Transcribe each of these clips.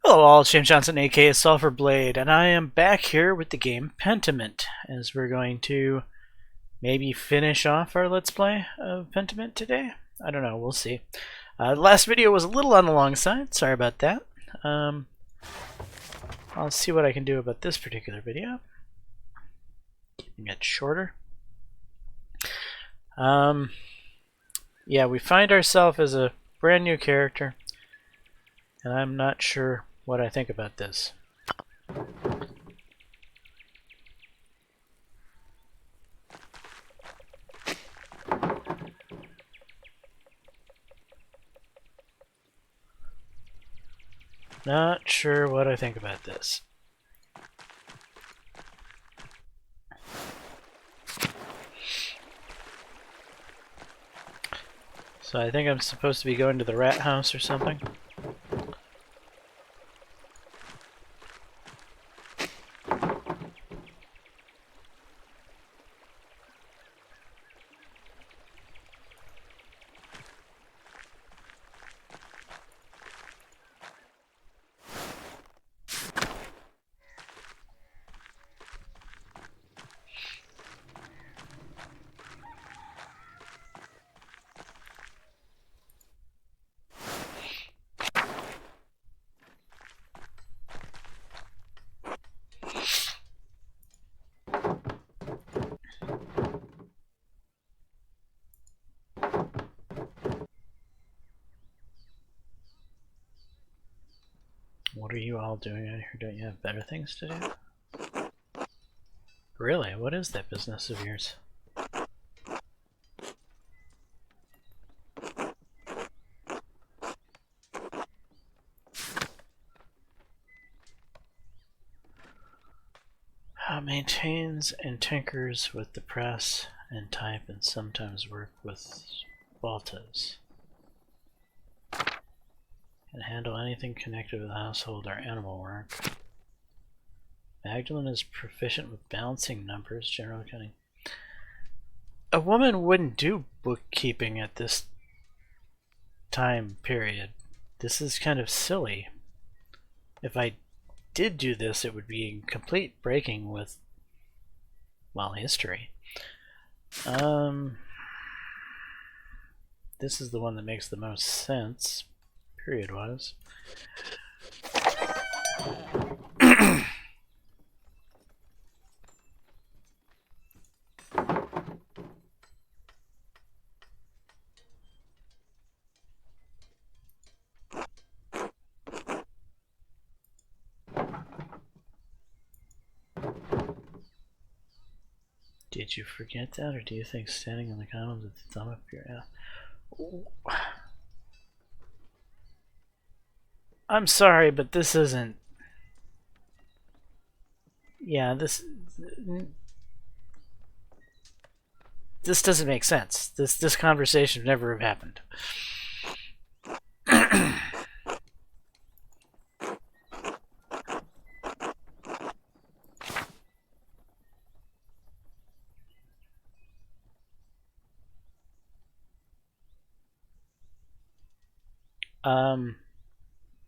Hello all, it's James Johnson, aka Sulphur Blade, and I am back here with the game Pentiment, as we're going to maybe finish off our Let's Play of Pentiment today. I don't know, we'll see. The last video was a little on the long side, sorry about that. I'll see what I can do about this particular video. Keeping it shorter. Yeah, we find ourselves as a brand new character, and I'm not sure what I think about this. Not sure what I think about this. So I think I'm supposed to be going to the rat house or something. What are you all doing out here? Don't you have better things to do? Really? What is that business of yours? Maintains and tinkers with the press and type, and sometimes work with Baltas. Can handle anything connected with household or animal work. Magdalene is proficient with balancing numbers, general accounting. A woman wouldn't do bookkeeping at this time period. This is kind of silly. If I did do this, it would be in complete breaking with, well, history. This is the one that makes the most sense, period-wise. Did you forget that, or do you think standing in the columns with the thumb up your ass? I'm sorry, but this isn't... Yeah, this doesn't make sense. This conversation would never have happened.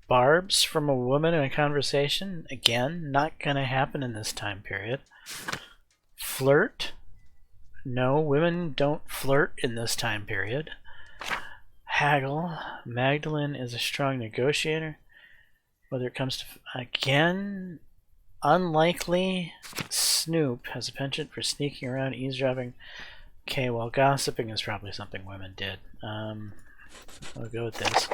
Barbs from a woman in a conversation? Again, not gonna happen in this time period. Flirt? No, women don't flirt in this time period. Haggle. Magdalene is a strong negotiator. Whether it comes to... Again, unlikely. Snoop has a penchant for sneaking around, eavesdropping. Okay, well, gossiping is probably something women did. I'll go with this.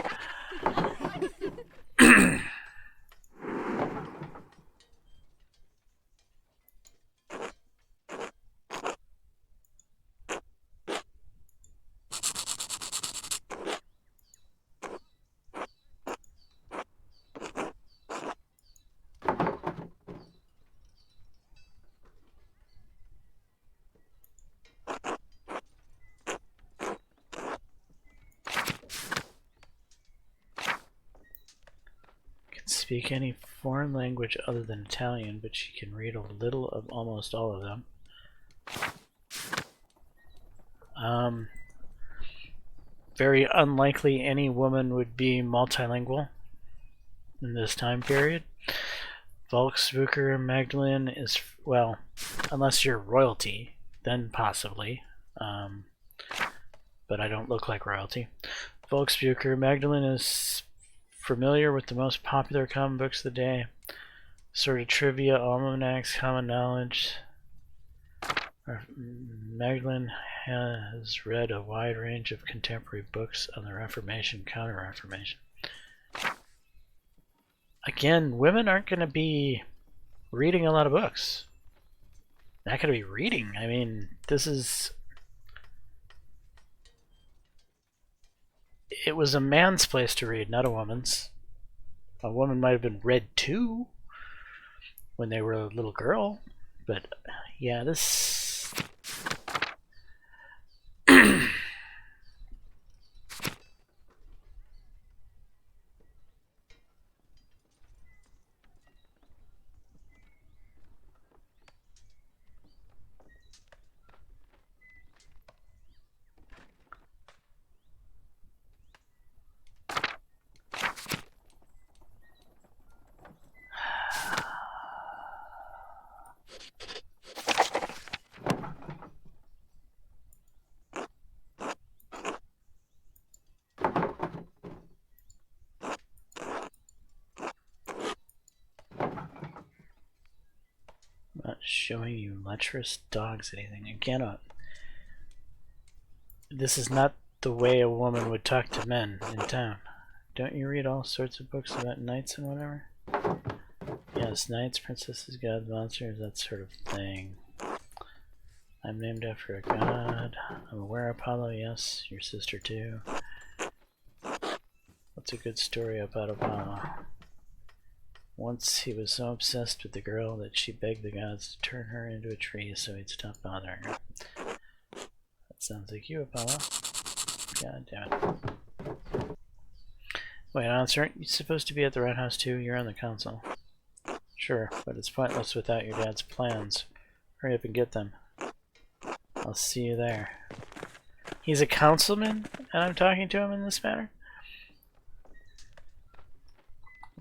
Speak any foreign language other than Italian, but she can read a little of almost all of them. very unlikely any woman would be multilingual in this time period. Volksbucher Magdalene is, well, unless you're royalty, then possibly. But I don't look like royalty. Volksbucher Magdalene is familiar with the most popular common books of the day. Sort of trivia, almanacs, common knowledge. Magdalene has read a wide range of contemporary books on the Reformation, Counter-Reformation. Again, women aren't going to be reading a lot of books. Not going to be reading. I mean, this is... It was a man's place to read, not a woman's. A woman might have been read to when they were a little girl, but yeah, this... Not showing you lecherous dogs anything. Again, this is not the way a woman would talk to men in town. Don't you read all sorts of books about knights and whatever? Yes, knights, princesses, gods, monsters, that sort of thing. I'm named after a god. I'm aware of Apollo, yes. Your sister too. What's a good story about Apollo? Once he was so obsessed with the girl that she begged the gods to turn her into a tree so he'd stop bothering her. That sounds like you, Apollo. God damn it. Wait, Hans, aren't you supposed to be at the Red House too? You're on the council. Sure, but it's pointless without your dad's plans. Hurry up and get them. I'll see you there. He's a councilman, and I'm talking to him in this manner?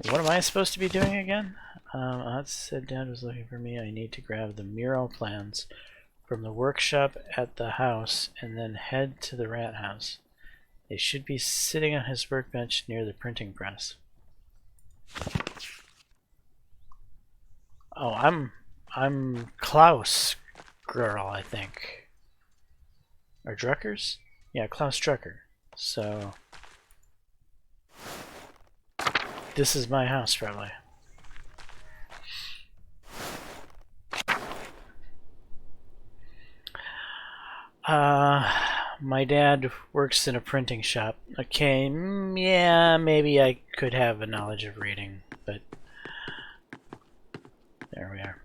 What am I supposed to be doing again? Otz said Dad was looking for me. I need to grab the mural plans from the workshop at the house and then head to the rat house. They should be sitting on his workbench near the printing press. Oh, I'm Klaus girl, I think. Or Druckers? Yeah, Klaus Drucker. So this is my house, probably. My dad works in a printing shop. Okay, yeah, maybe I could have a knowledge of reading, but there we are.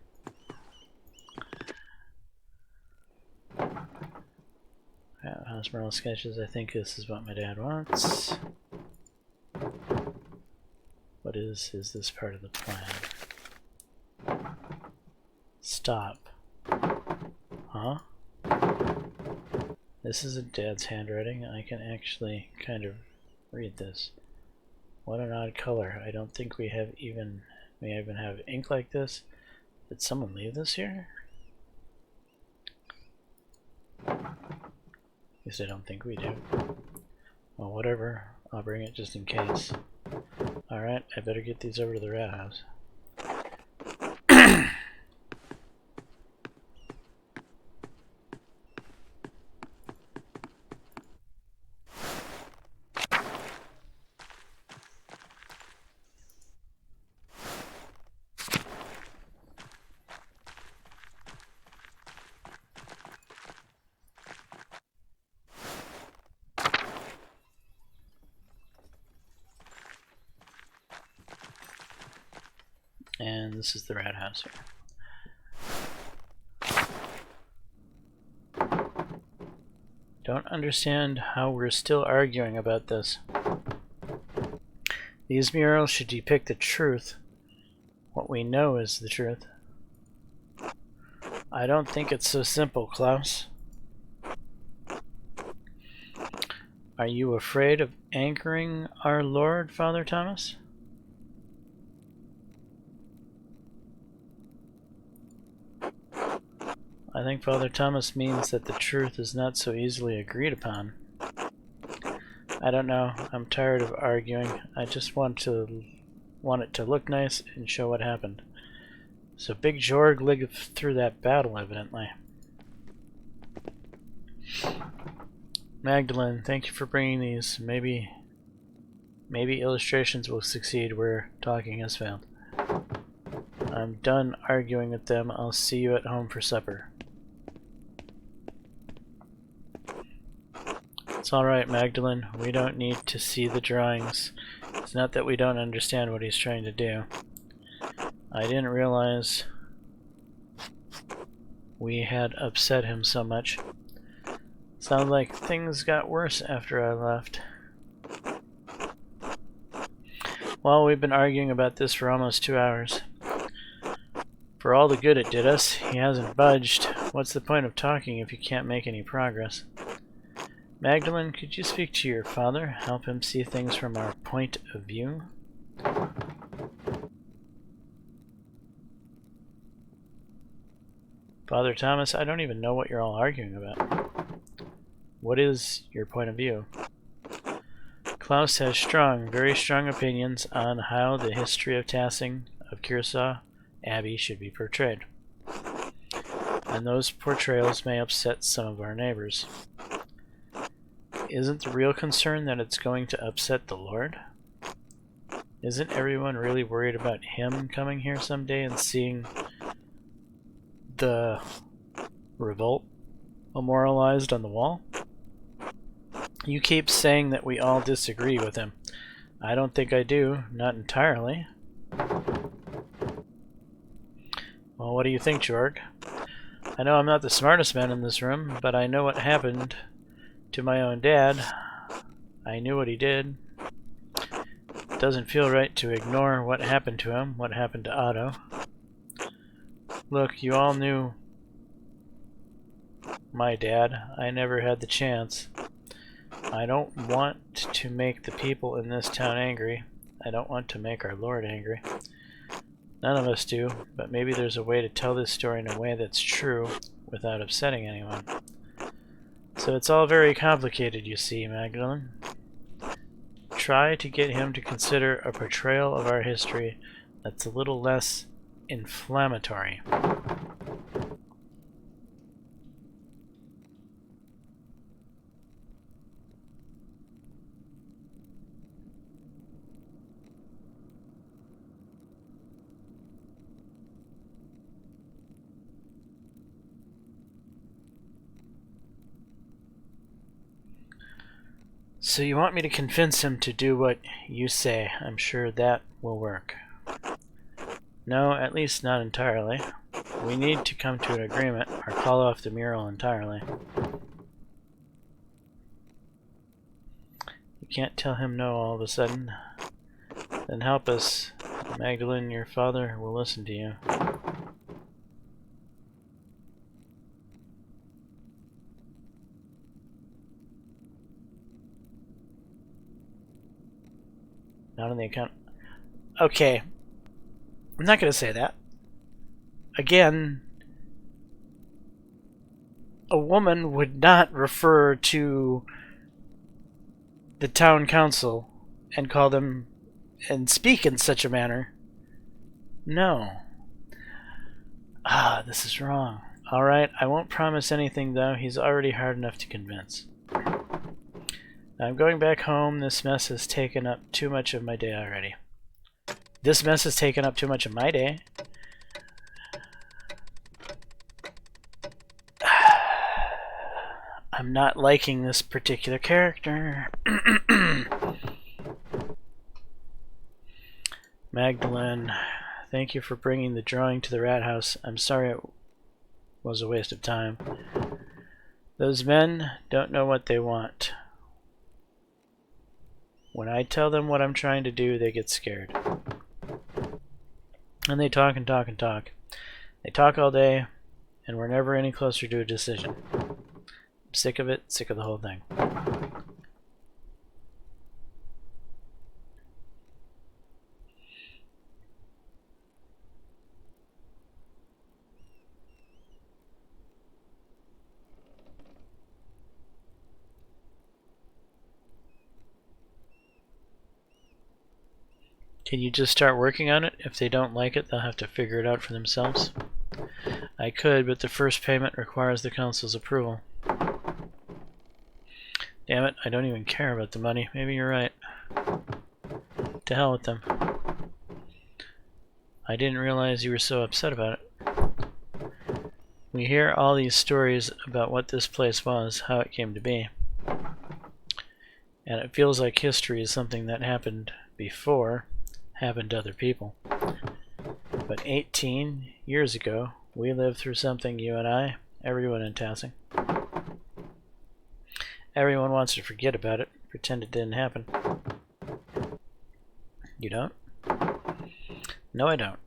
House mural sketches. I think this is what my dad wants. What is this part of the plan? Stop. Huh? This is a Dad's handwriting. I can actually kind of read this. What an odd color. I don't think we even have ink like this. Did someone leave this here? At least I don't think we do. Well, whatever. I'll bring it just in case. Alright, I better get these over to the rat house. And this is the rat house here. Don't understand how we're still arguing about this. These murals should depict the truth. What we know is the truth. I don't think it's so simple, Klaus. Are you afraid of anchoring our Lord, Father Thomas? I think Father Thomas means that the truth is not so easily agreed upon. I don't know. I'm tired of arguing. I just want it to look nice and show what happened. So Big Jorg lived through that battle, evidently. Magdalene, thank you for bringing these. Maybe illustrations will succeed where talking has failed. I'm done arguing with them. I'll see you at home for supper. It's alright, Magdalene. We don't need to see the drawings. It's not that we don't understand what he's trying to do. I didn't realize we had upset him so much. Sounds like things got worse after I left. Well, we've been arguing about this for almost 2 hours. For all the good it did us, he hasn't budged. What's the point of talking if you can't make any progress? Magdalene, could you speak to your father? Help him see things from our point of view? Father Thomas, I don't even know what you're all arguing about. What is your point of view? Klaus has very strong opinions on how the history of Tassing of Kearsarge Abbey should be portrayed. And those portrayals may upset some of our neighbors. Isn't the real concern that it's going to upset the Lord? Isn't everyone really worried about him coming here someday and seeing the revolt memorialized on the wall? You keep saying that we all disagree with him. I don't think I do, not entirely. Well, what do you think, Jorg? I know I'm not the smartest man in this room, but I know what happened to my own dad. I knew what he did. It doesn't feel right to ignore what happened to him, what happened to Otto. Look, you all knew my dad. I never had the chance. I don't want to make the people in this town angry. I don't want to make our Lord angry. None of us do, but maybe there's a way to tell this story in a way that's true without upsetting anyone. So it's all very complicated, you see, Magdalene. Try to get him to consider a portrayal of our history that's a little less inflammatory. So you want me to convince him to do what you say. I'm sure that will work. No, at least not entirely. We need to come to an agreement or call off the mural entirely. You can't tell him no all of a sudden. Then help us. Magdalene, your father will listen to you. Not on the account. Okay. I'm not going to say that. Again, a woman would not refer to the town council and call them and speak in such a manner. No. This is wrong. Alright, I won't promise anything though. He's already hard enough to convince. I'm going back home. This mess has taken up too much of my day already. This mess has taken up too much of my day. I'm not liking this particular character. Magdalene, thank you for bringing the drawing to the rat house. I'm sorry it was a waste of time. Those men don't know what they want. When I tell them what I'm trying to do, they get scared. And they talk and talk and talk. They talk all day, and we're never any closer to a decision. I'm sick of it, sick of the whole thing. Can you just start working on it? If they don't like it, they'll have to figure it out for themselves. I could, but the first payment requires the council's approval. Damn it, I don't even care about the money. Maybe you're right. To hell with them. I didn't realize you were so upset about it. We hear all these stories about what this place was, how it came to be. And it feels like history is something that happened before, happened to other people. But 18 years ago, we lived through something, you and I, everyone in Tassing. Everyone wants to forget about it, pretend it didn't happen. You don't? No, I don't.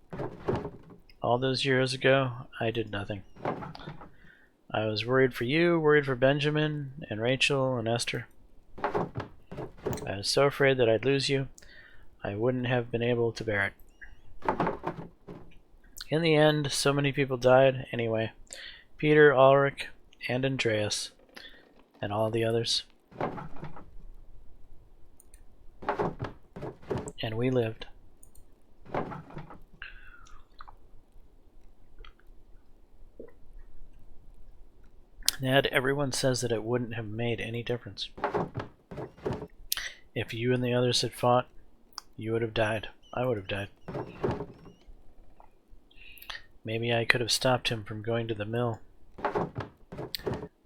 All those years ago, I did nothing. I was worried for you, worried for Benjamin, and Rachel, and Esther. I was so afraid that I'd lose you, I wouldn't have been able to bear it. In the end, so many people died anyway. Peter, Ulrich, and Andreas, and all the others. And we lived. Ned, everyone says that it wouldn't have made any difference. If you and the others had fought, you would have died. I would have died. Maybe I could have stopped him from going to the mill.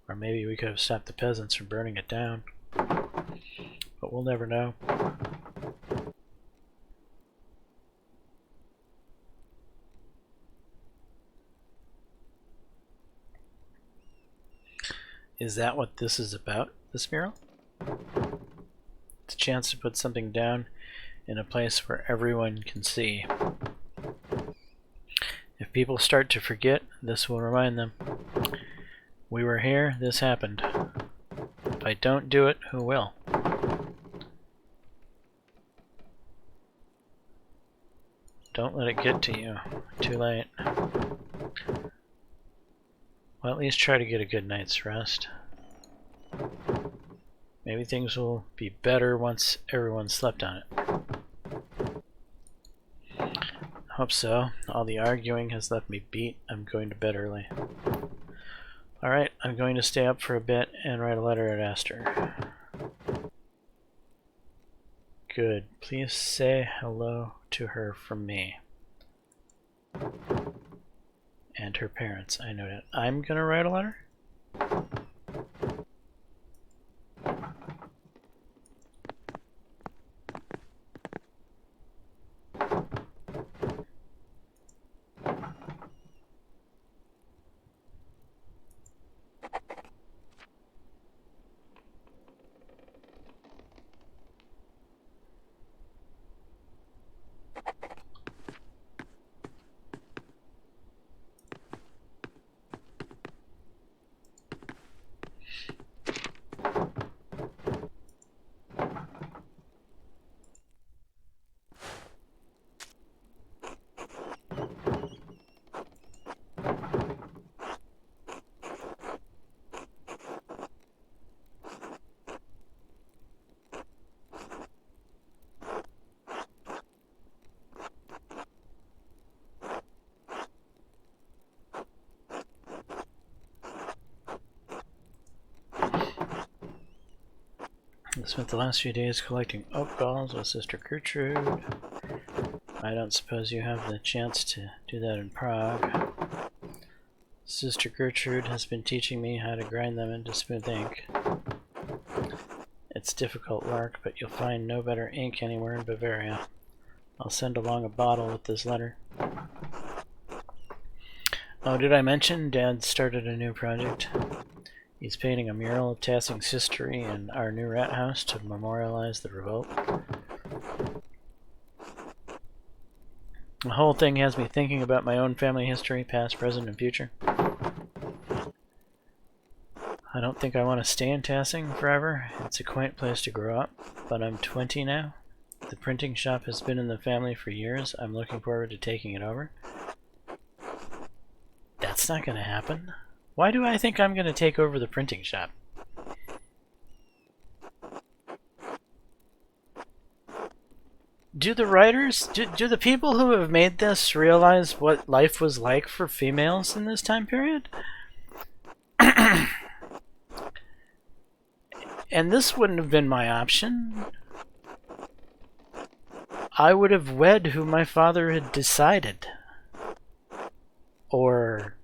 Or maybe we could have stopped the peasants from burning it down. But we'll never know. Is that what this is about, this mural? It's a chance to put something down in a place where everyone can see. If people start to forget, this will remind them. We were here, this happened. If I don't do it, who will? Don't let it get to you. Too late. Well, at least try to get a good night's rest. Maybe things will be better once everyone slept on it. Hope so. All the arguing has left me beat. I'm going to bed early. Alright, I'm going to stay up for a bit and write a letter at Esther. Good. Please say hello to her from me. And her parents, I noted. I'm gonna write a letter? I spent the last few days collecting oak galls with Sister Gertrude. I don't suppose you have the chance to do that in Prague. Sister Gertrude has been teaching me how to grind them into smooth ink. It's difficult work, but you'll find no better ink anywhere in Bavaria. I'll send along a bottle with this letter. Oh, did I mention Dad started a new project? He's painting a mural of Tassing's history in our new rat house to memorialize the revolt. The whole thing has me thinking about my own family history, past, present, and future. I don't think I want to stay in Tassing forever. It's a quaint place to grow up, but I'm 20 now. The printing shop has been in the family for years. I'm looking forward to taking it over. That's not going to happen. Why do I think I'm going to take over the printing shop? Do the writers, do the people who have made this realize what life was like for females in this time period? And this wouldn't have been my option. I would have wed who my father had decided. Or,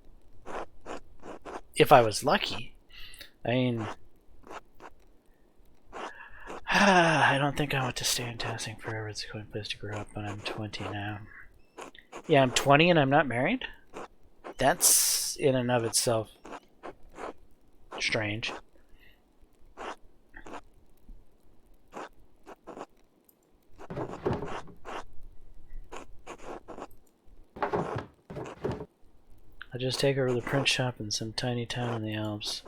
if I was lucky. I mean, I don't think I want to stay in Tassing forever. It's a good place to grow up, but I'm 20 now. Yeah, I'm 20 and I'm not married? That's, in and of itself, strange. I'll just take over the print shop in some tiny town in the Alps.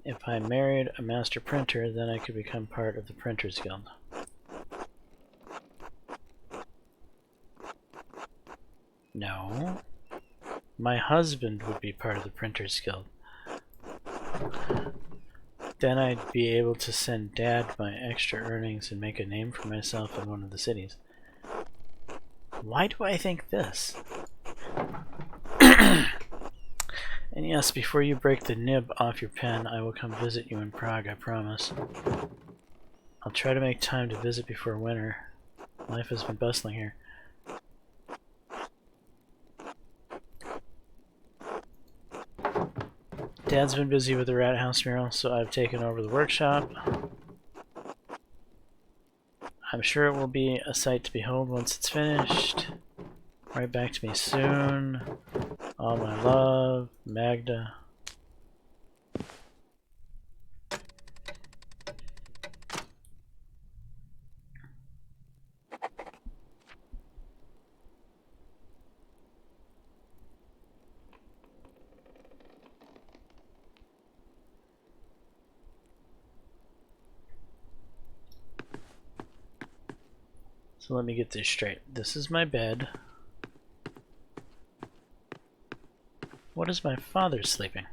If I married a master printer, then I could become part of the Printers Guild. No. My husband would be part of the Printers Guild. Then I'd be able to send Dad my extra earnings and make a name for myself in one of the cities. Why do I think this? And yes, before you break the nib off your pen, I will come visit you in Prague, I promise. I'll try to make time to visit before winter. Life has been bustling here. Dad's been busy with the Rat House mural, so I've taken over the workshop. I'm sure it will be a sight to behold once it's finished. Right back to me soon. All my love, Magda. So let me get this straight. This is my bed. What is my father sleeping?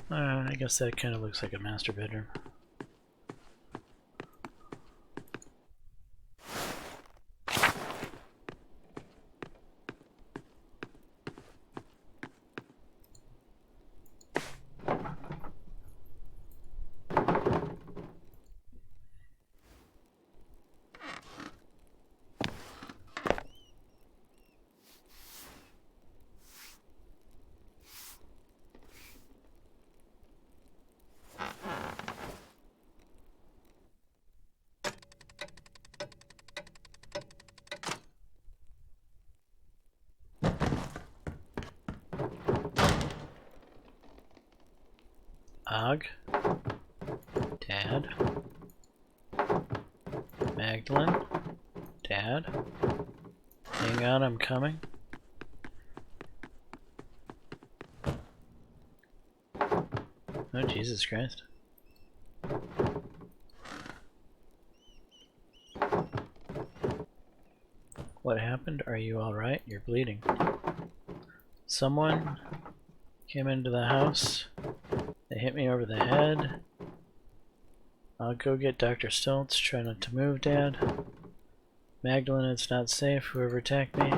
I guess that kind of looks like a master bedroom. Og, Dad, Magdalene, Dad, hang on, I'm coming. Oh, Jesus Christ. What happened? Are you alright? You're bleeding. Someone came into the house. They hit me over the head. I'll go get Dr. Stoltz. Try not to move, Dad. Magdalene, it's not safe. Whoever attacked me.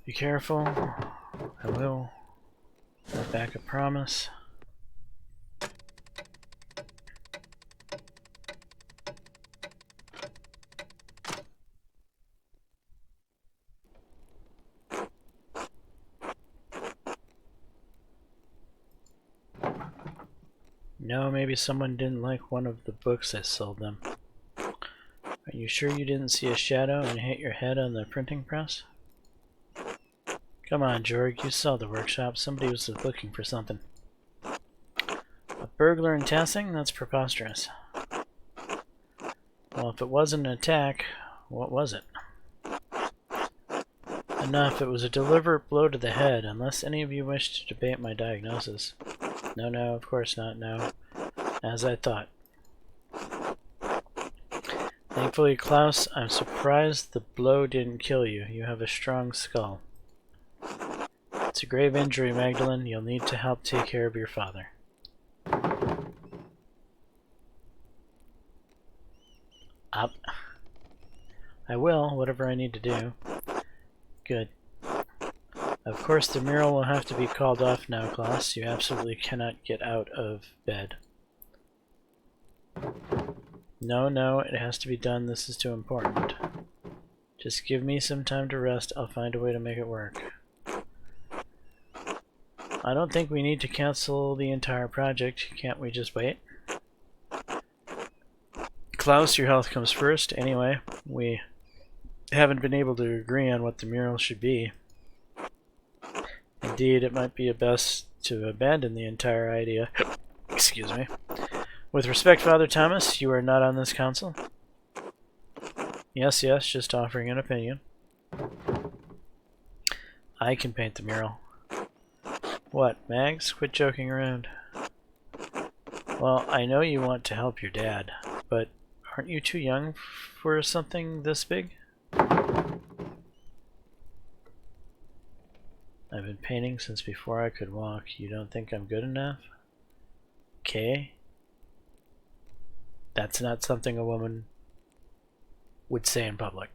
Be careful. I will. Go back, I promise. No, maybe someone didn't like one of the books I sold them. Are you sure you didn't see a shadow and hit your head on the printing press? Come on, Jorg, you saw the workshop. Somebody was looking for something. A burglar in Tassing? That's preposterous. Well, if it wasn't an attack, what was it? Enough, it was a deliberate blow to the head, unless any of you wish to debate my diagnosis. No, no, of course not, no. As I thought. Thankfully, Klaus, I'm surprised the blow didn't kill you. You have a strong skull. It's a grave injury, Magdalene. You'll need to help take care of your father. Up. I will, whatever I need to do. Good. Of course, the mural will have to be called off now, Klaus. You absolutely cannot get out of bed. No, no, it has to be done. This is too important. Just give me some time to rest. I'll find a way to make it work. I don't think we need to cancel the entire project. Can't we just wait? Klaus, your health comes first. Anyway, we haven't been able to agree on what the mural should be. Indeed, it might be best to abandon the entire idea. Excuse me. With respect, Father Thomas, you are not on this council. Yes, yes, just offering an opinion. I can paint the mural. What, Mags? Quit joking around. Well, I know you want to help your dad, but aren't you too young for something this big? I've been painting since before I could walk. You don't think I'm good enough? Okay. That's not something a woman would say in public.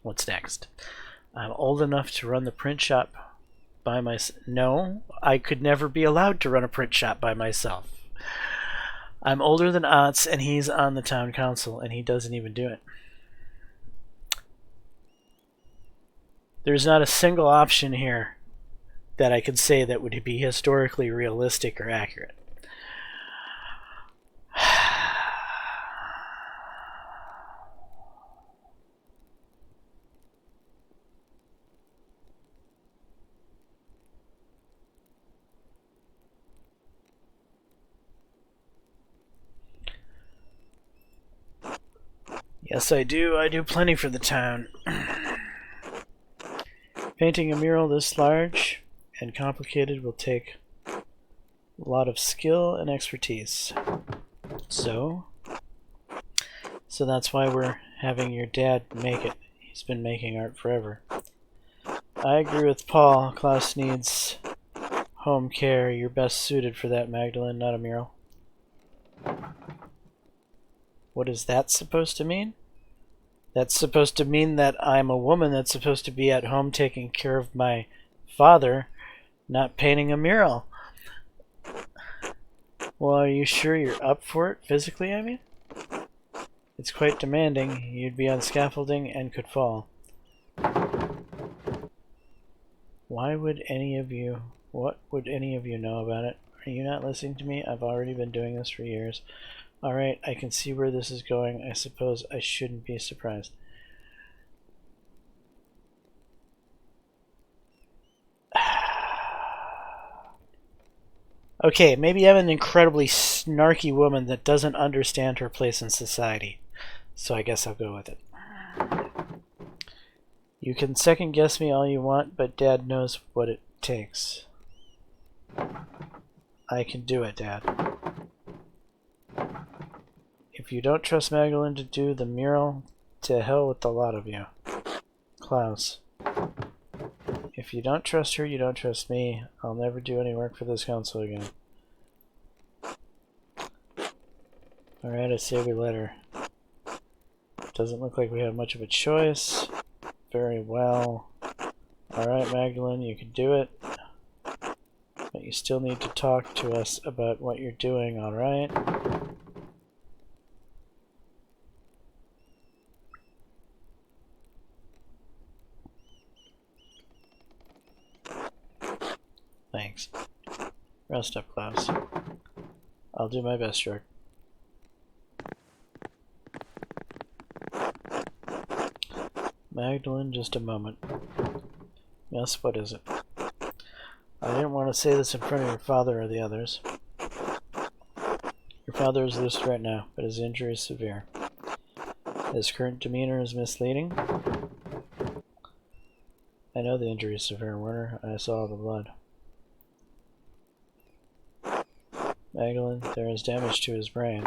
What's next? I'm old enough to run the print shop by myself. No, I could never be allowed to run a print shop by myself. I'm older than Otz, and he's on the town council, and he doesn't even do it. There's not a single option here that I could say that would be historically realistic or accurate. Yes, I do. I do plenty for the town. Painting a mural this large and complicated will take a lot of skill and expertise. So that's why we're having your dad make it. He's been making art forever. I agree with Paul. Klaus needs home care. You're best suited for that, Magdalene, not a mural. What is that supposed to mean? That's supposed to mean that I'm a woman that's supposed to be at home taking care of my father, not painting a mural. Well, are you sure you're up for it physically, I mean? It's quite demanding. You'd be on scaffolding and could fall. What would any of you know about it? Are you not listening to me? I've already been doing this for years. Alright, I can see where this is going. I suppose I shouldn't be surprised. Okay, maybe I'm an incredibly snarky woman that doesn't understand her place in society. So I guess I'll go with it. You can second guess me all you want, but Dad knows what it takes. I can do it, Dad. If you don't trust Magdalene to do the mural, to hell with the lot of you. Klaus. If you don't trust her, you don't trust me. I'll never do any work for this council again. Alright, I say we let her. Doesn't look like we have much of a choice. Very well. Alright, Magdalene, you can do it. But you still need to talk to us about what you're doing, alright? Thanks. Rest up, Klaus. I'll do my best, George. Magdalene, just a moment. Yes, what is it? I didn't want to say this in front of your father or the others. Your father is lucid right now, but his injury is severe. His current demeanor is misleading. I know the injury is severe, Werner. I saw the blood. Magdalene, there is damage to his brain.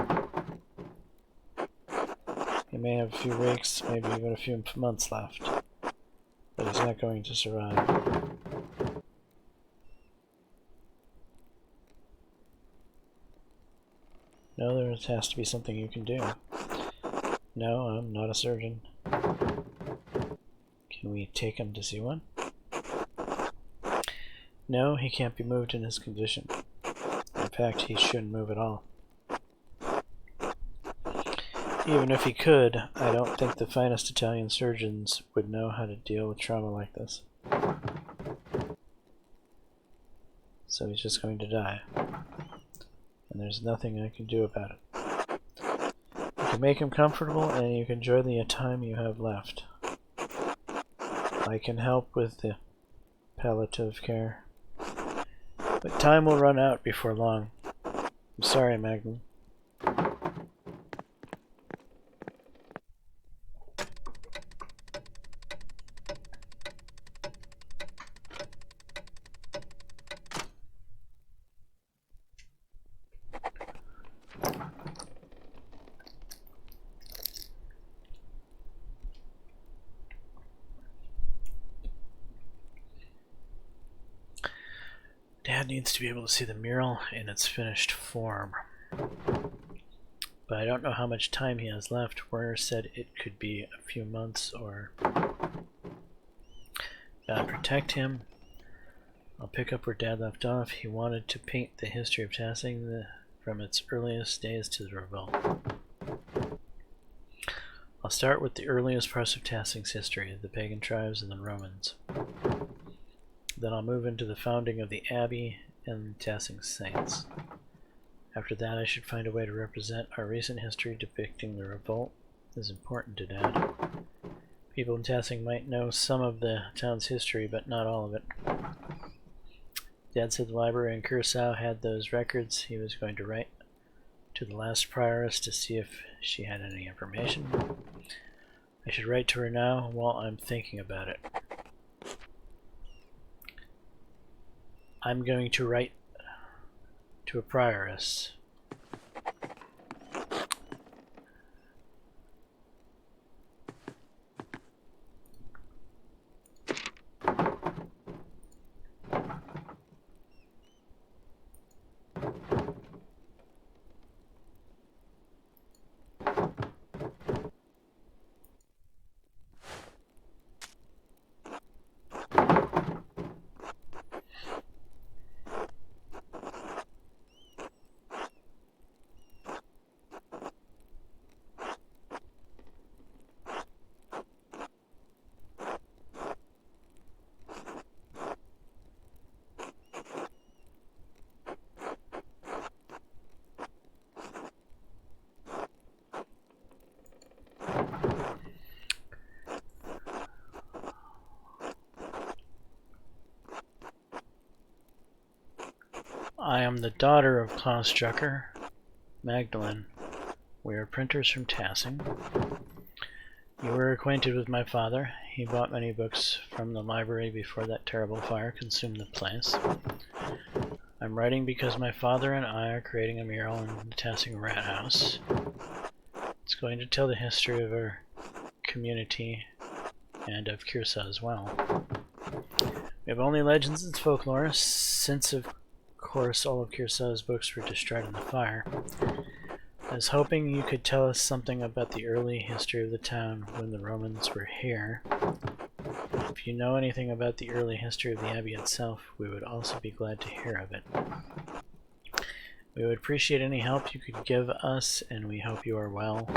He may have a few weeks, maybe even a few months left, but he's not going to survive. No, there has to be something you can do. No, I'm not a surgeon. Can we take him to see one? No, he can't be moved in his condition. In fact, he shouldn't move at all. Even if he could, I don't think the finest Italian surgeons would know how to deal with trauma like this. So he's just going to die. And there's nothing I can do about it. You can make him comfortable, and you can enjoy the time you have left. I can help with the palliative care. But time will run out before long. I'm sorry, Magdalene. Dad needs to be able to see the mural in its finished form. But I don't know how much time he has left. Werner said it could be a few months or... God protect him. I'll pick up where Dad left off. He wanted to paint the history of Tassing from its earliest days to the revolt. I'll start with the earliest parts of Tassing's history, the pagan tribes and the Romans. Then I'll move into the founding of the Abbey and Tassing's saints. After that, I should find a way to represent our recent history depicting the revolt is important to Dad. People in Tassing might know some of the town's history, but not all of it. Dad said the library in Curacao had those records. He was going to write to the last prioress to see if she had any information. I should write to her now while I'm thinking about it. I'm going to write to a prioress. I am the daughter of Klaus Drucker, Magdalene. We are printers from Tassing. You were acquainted with my father. He bought many books from the library before that terrible fire consumed the place. I'm writing because my father and I are creating a mural in the Tassing Rat House. It's going to tell the history of our community and of Curacao as well. We have only legends and folklore, since of course all of Curaçao's books were destroyed in the fire. I was hoping you could tell us something about the early history of the town when the Romans were here. If you know anything about the early history of the Abbey itself, we would also be glad to hear of it. We would appreciate any help you could give us, and we hope you are well.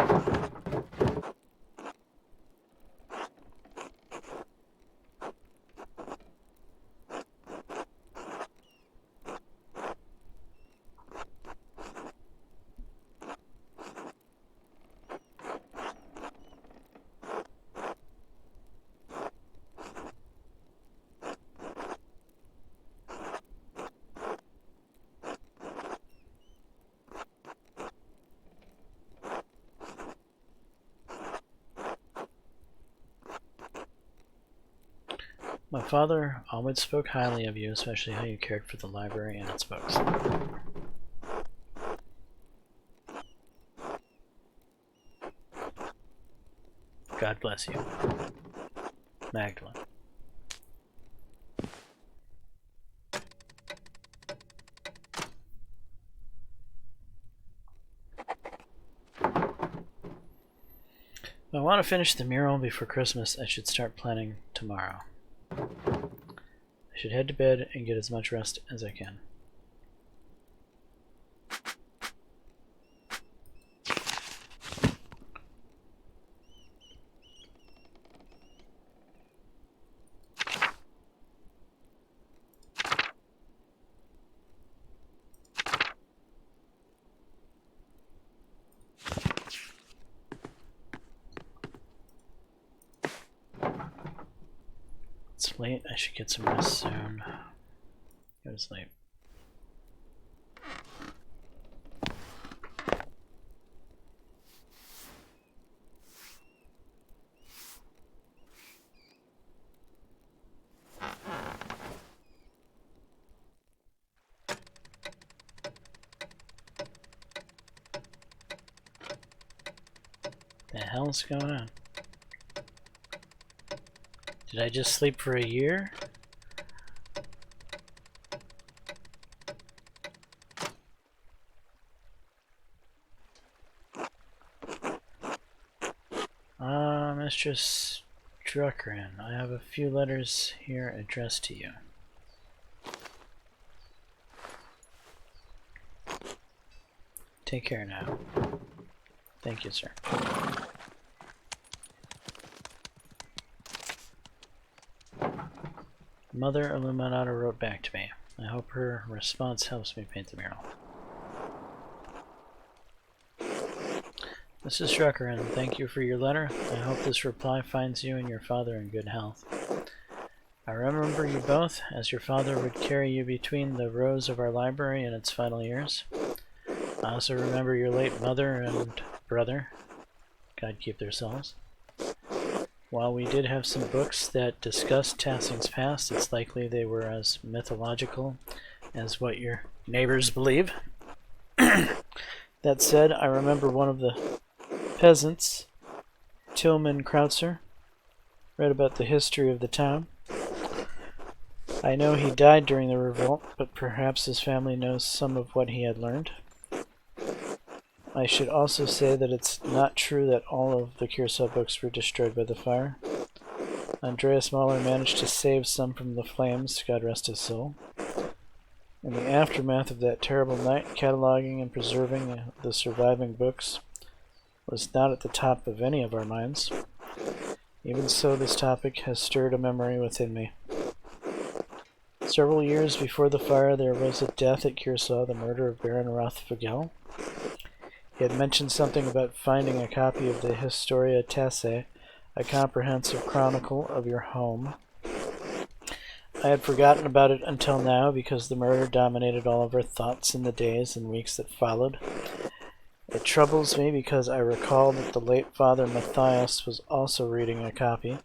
My father always spoke highly of you, especially how you cared for the library and its books. God bless you. Magdalene. If I want to finish the mural before Christmas, I should start planning tomorrow. I should head to bed and get as much rest as I can. It's late. I should get some rest soon. Go to sleep. The hell's going on? Did I just sleep for a year? Mistress Druckrin, I have a few letters here addressed to you. Take care now. Thank you, sir. Mother Illuminata wrote back to me. I hope her response helps me paint the mural. Mrs. Druckrin, thank you for your letter. I hope this reply finds you and your father in good health. I remember you both, as your father would carry you between the rows of our library in its final years. I also remember your late mother and brother. God keep their souls. While we did have some books that discussed Tassing's past, it's likely they were as mythological as what your neighbors believe. That said, I remember one of the peasants, Tillman Krautzer, read about the history of the town. I know he died during the revolt, but perhaps his family knows some of what he had learned. I should also say that it's not true that all of the Kearsarge books were destroyed by the fire. Andreas Mahler managed to save some from the flames, God rest his soul. In the aftermath of that terrible night, cataloging and preserving the surviving books was not at the top of any of our minds. Even so, this topic has stirred a memory within me. Several years before the fire, there was a death at Kearsarge, the murder of Baron Rothfogel. He had mentioned something about finding a copy of the Historia Tassae, a comprehensive chronicle of your home. I had forgotten about it until now because the murder dominated all of our thoughts in the days and weeks that followed. It troubles me because I recall that the late Father Matthias was also reading a copy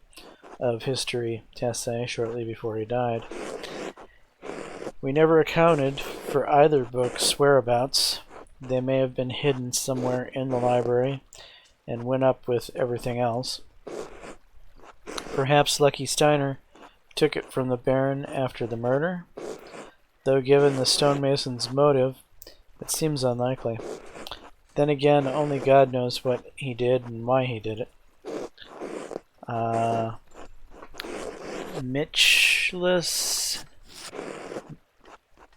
of History Tassae shortly before he died. We never accounted for either book's whereabouts. They may have been hidden somewhere in the library and went up with everything else. Perhaps Lucky Steiner took it from the Baron after the murder, though given the stonemason's motive, it seems unlikely. Then again, only God knows what he did and why he did it. Mitchlaus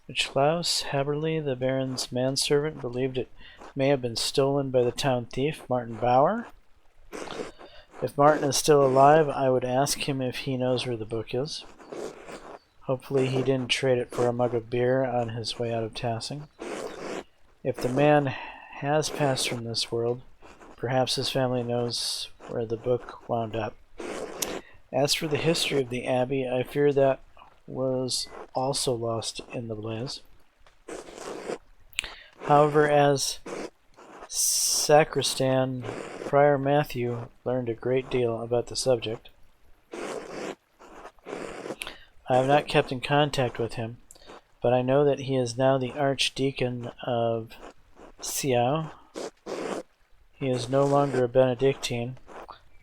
Haberly, the Baron's manservant, believed it may have been stolen by the town thief, Martin Bauer. If Martin is still alive, I would ask him if he knows where the book is. Hopefully he didn't trade it for a mug of beer on his way out of Tassing. If the man has passed from this world, perhaps his family knows where the book wound up. As for the history of the Abbey, I fear that was also lost in the blaze. However, as sacristan, Prior Matthew learned a great deal about the subject. I have not kept in contact with him, but I know that he is now the Archdeacon of Ciao. He is no longer a Benedictine,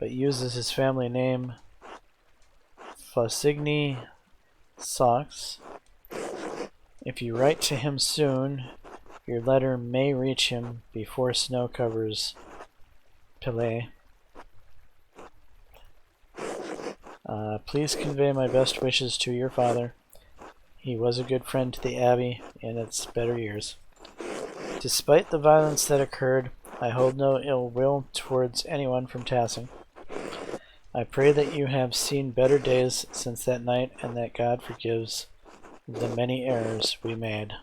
but uses his family name Faucigny Socks. If you write to him soon, your letter may reach him before snow covers Pelée. Please convey my best wishes to your father. He was a good friend to the Abbey in its better years. Despite the violence that occurred, I hold no ill will towards anyone from Tassing. I pray that you have seen better days since that night, and that God forgives the many errors we made.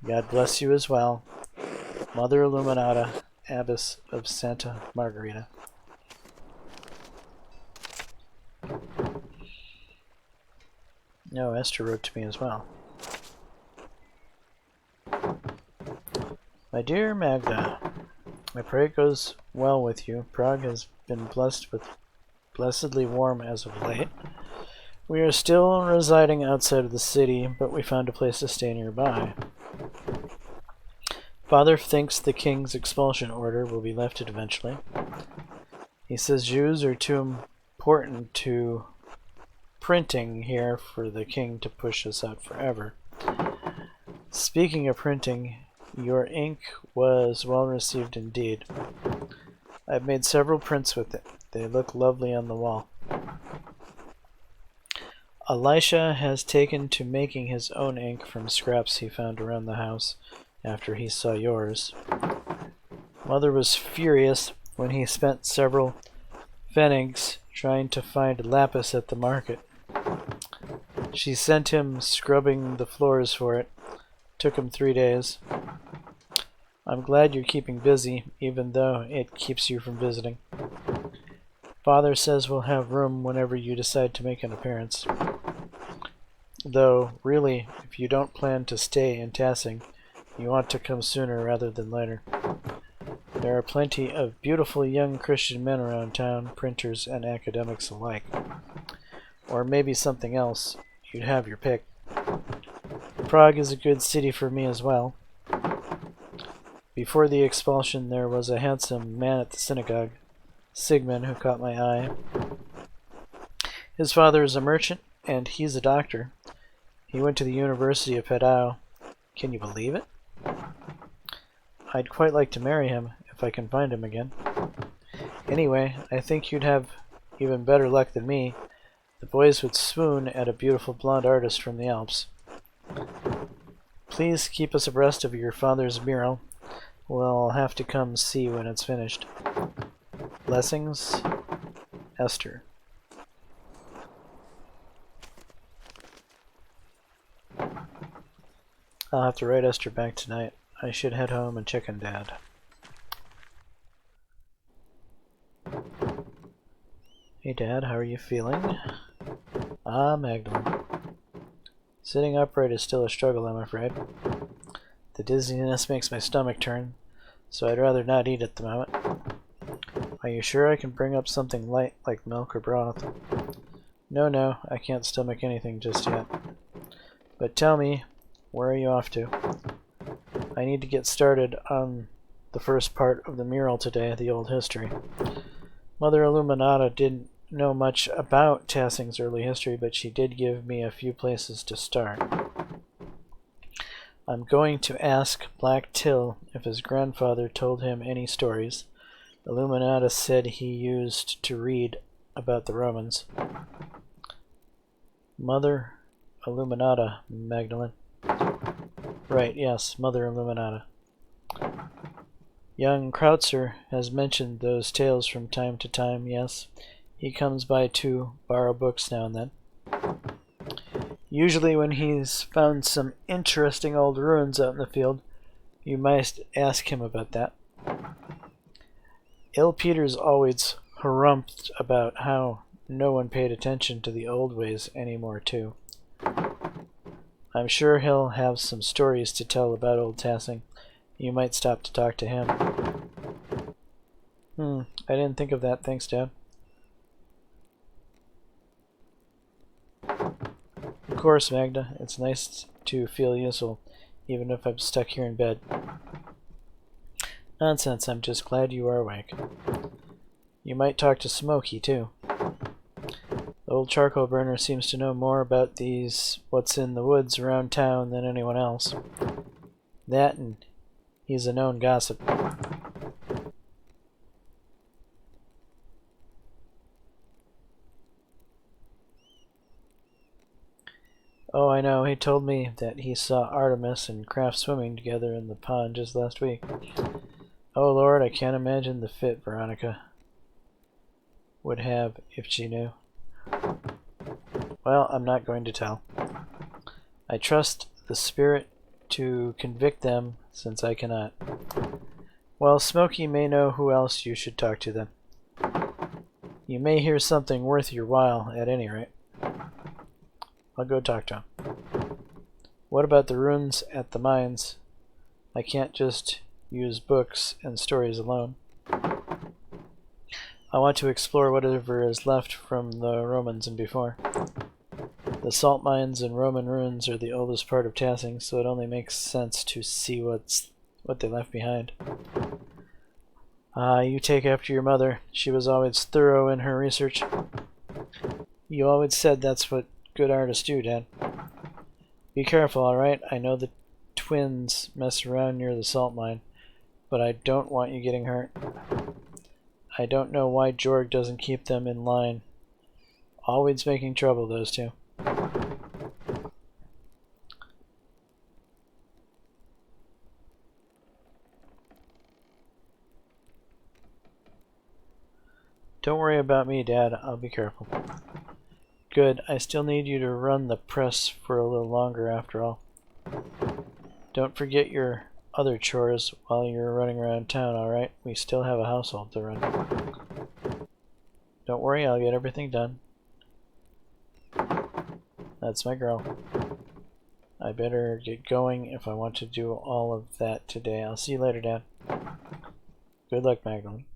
God bless you as well. Mother Illuminata, Abbess of Santa Margherita. No, Esther wrote to me as well. My dear Magda, I pray it goes well with you. Prague has been blessed with blessedly warm as of late. We are still residing outside of the city, but we found a place to stay nearby. Father thinks the king's expulsion order will be lifted eventually. He says Jews are too important to printing here for the king to push us out forever. Speaking of printing, your ink was well received indeed. I've made several prints with it. They look lovely on the wall. Elisha has taken to making his own ink from scraps he found around the house after he saw yours. Mother was furious when he spent several pfennigs trying to find lapis at the market. She sent him scrubbing the floors for it. Took him 3 days. I'm glad you're keeping busy, even though it keeps you from visiting. Father says we'll have room whenever you decide to make an appearance. Though, really, if you don't plan to stay in Tassing, you want to come sooner rather than later. There are plenty of beautiful young Christian men around town, printers and academics alike. Or maybe something else. You'd have your pick. Prague is a good city for me as well. Before the expulsion, there was a handsome man at the synagogue, Sigmund, who caught my eye. His father is a merchant, and he's a doctor. He went to the University of Padua. Can you believe it? I'd quite like to marry him, if I can find him again. Anyway, I think you'd have even better luck than me. The boys would swoon at a beautiful blonde artist from the Alps. Please keep us abreast of your father's mural. We'll have to come see when it's finished. Blessings, Esther. I'll have to write Esther back tonight. I should head home and check on Dad. Hey Dad, how are you feeling? Ah, Magdalene. Sitting upright is still a struggle, I'm afraid. The dizziness makes my stomach turn, so I'd rather not eat at the moment. Are you sure I can bring up something light like milk or broth? No, I can't stomach anything just yet. But tell me, where are you off to? I need to get started on the first part of the mural today, the old history. Mother Illuminata didn't know much about Tassing's early history, but she did give me a few places to start. I'm going to ask Black Till if his grandfather told him any stories. Illuminata said he used to read about the Romans. Mother Illuminata, Magdalene. Right, yes, Mother Illuminata. Young Krautzer has mentioned those tales from time to time, yes. He comes by to borrow books now and then. Usually when he's found some interesting old ruins out in the field, you might ask him about that. Il Peter's always harumphed about how no one paid attention to the old ways anymore, too. I'm sure he'll have some stories to tell about old Tassing. You might stop to talk to him. I didn't think of that. Thanks, Dad. Of course, Magda. It's nice to feel useful, even if I'm stuck here in bed. Nonsense, I'm just glad you are awake. You might talk to Smokey, too. The old charcoal burner seems to know more about these what's in the woods around town than anyone else. That, and he's a known gossip. Oh, I know. He told me that he saw Artemis and Kraft swimming together in the pond just last week. Oh, Lord, I can't imagine the fit Veronica would have if she knew. Well, I'm not going to tell. I trust the spirit to convict them, since I cannot. Well, Smokey may know who else you should talk to then. You may hear something worth your while, at any rate. I'll go talk to him. What about the ruins at the mines? I can't just use books and stories alone. I want to explore whatever is left from the Romans and before. The salt mines and Roman ruins are the oldest part of Tassing, so it only makes sense to see what they left behind. You take after your mother. She was always thorough in her research. You always said that's what good artists do, Dad. Be careful, alright? I know the twins mess around near the salt mine, but I don't want you getting hurt. I don't know why Jorg doesn't keep them in line. Always making trouble, those two. Don't worry about me, Dad. I'll be careful. Good. I still need you to run the press for a little longer after all. Don't forget your other chores while you're running around town, alright? We still have a household to run. Don't worry, I'll get everything done. That's my girl. I better get going if I want to do all of that today. I'll see you later, Dad. Good luck, Magdalene.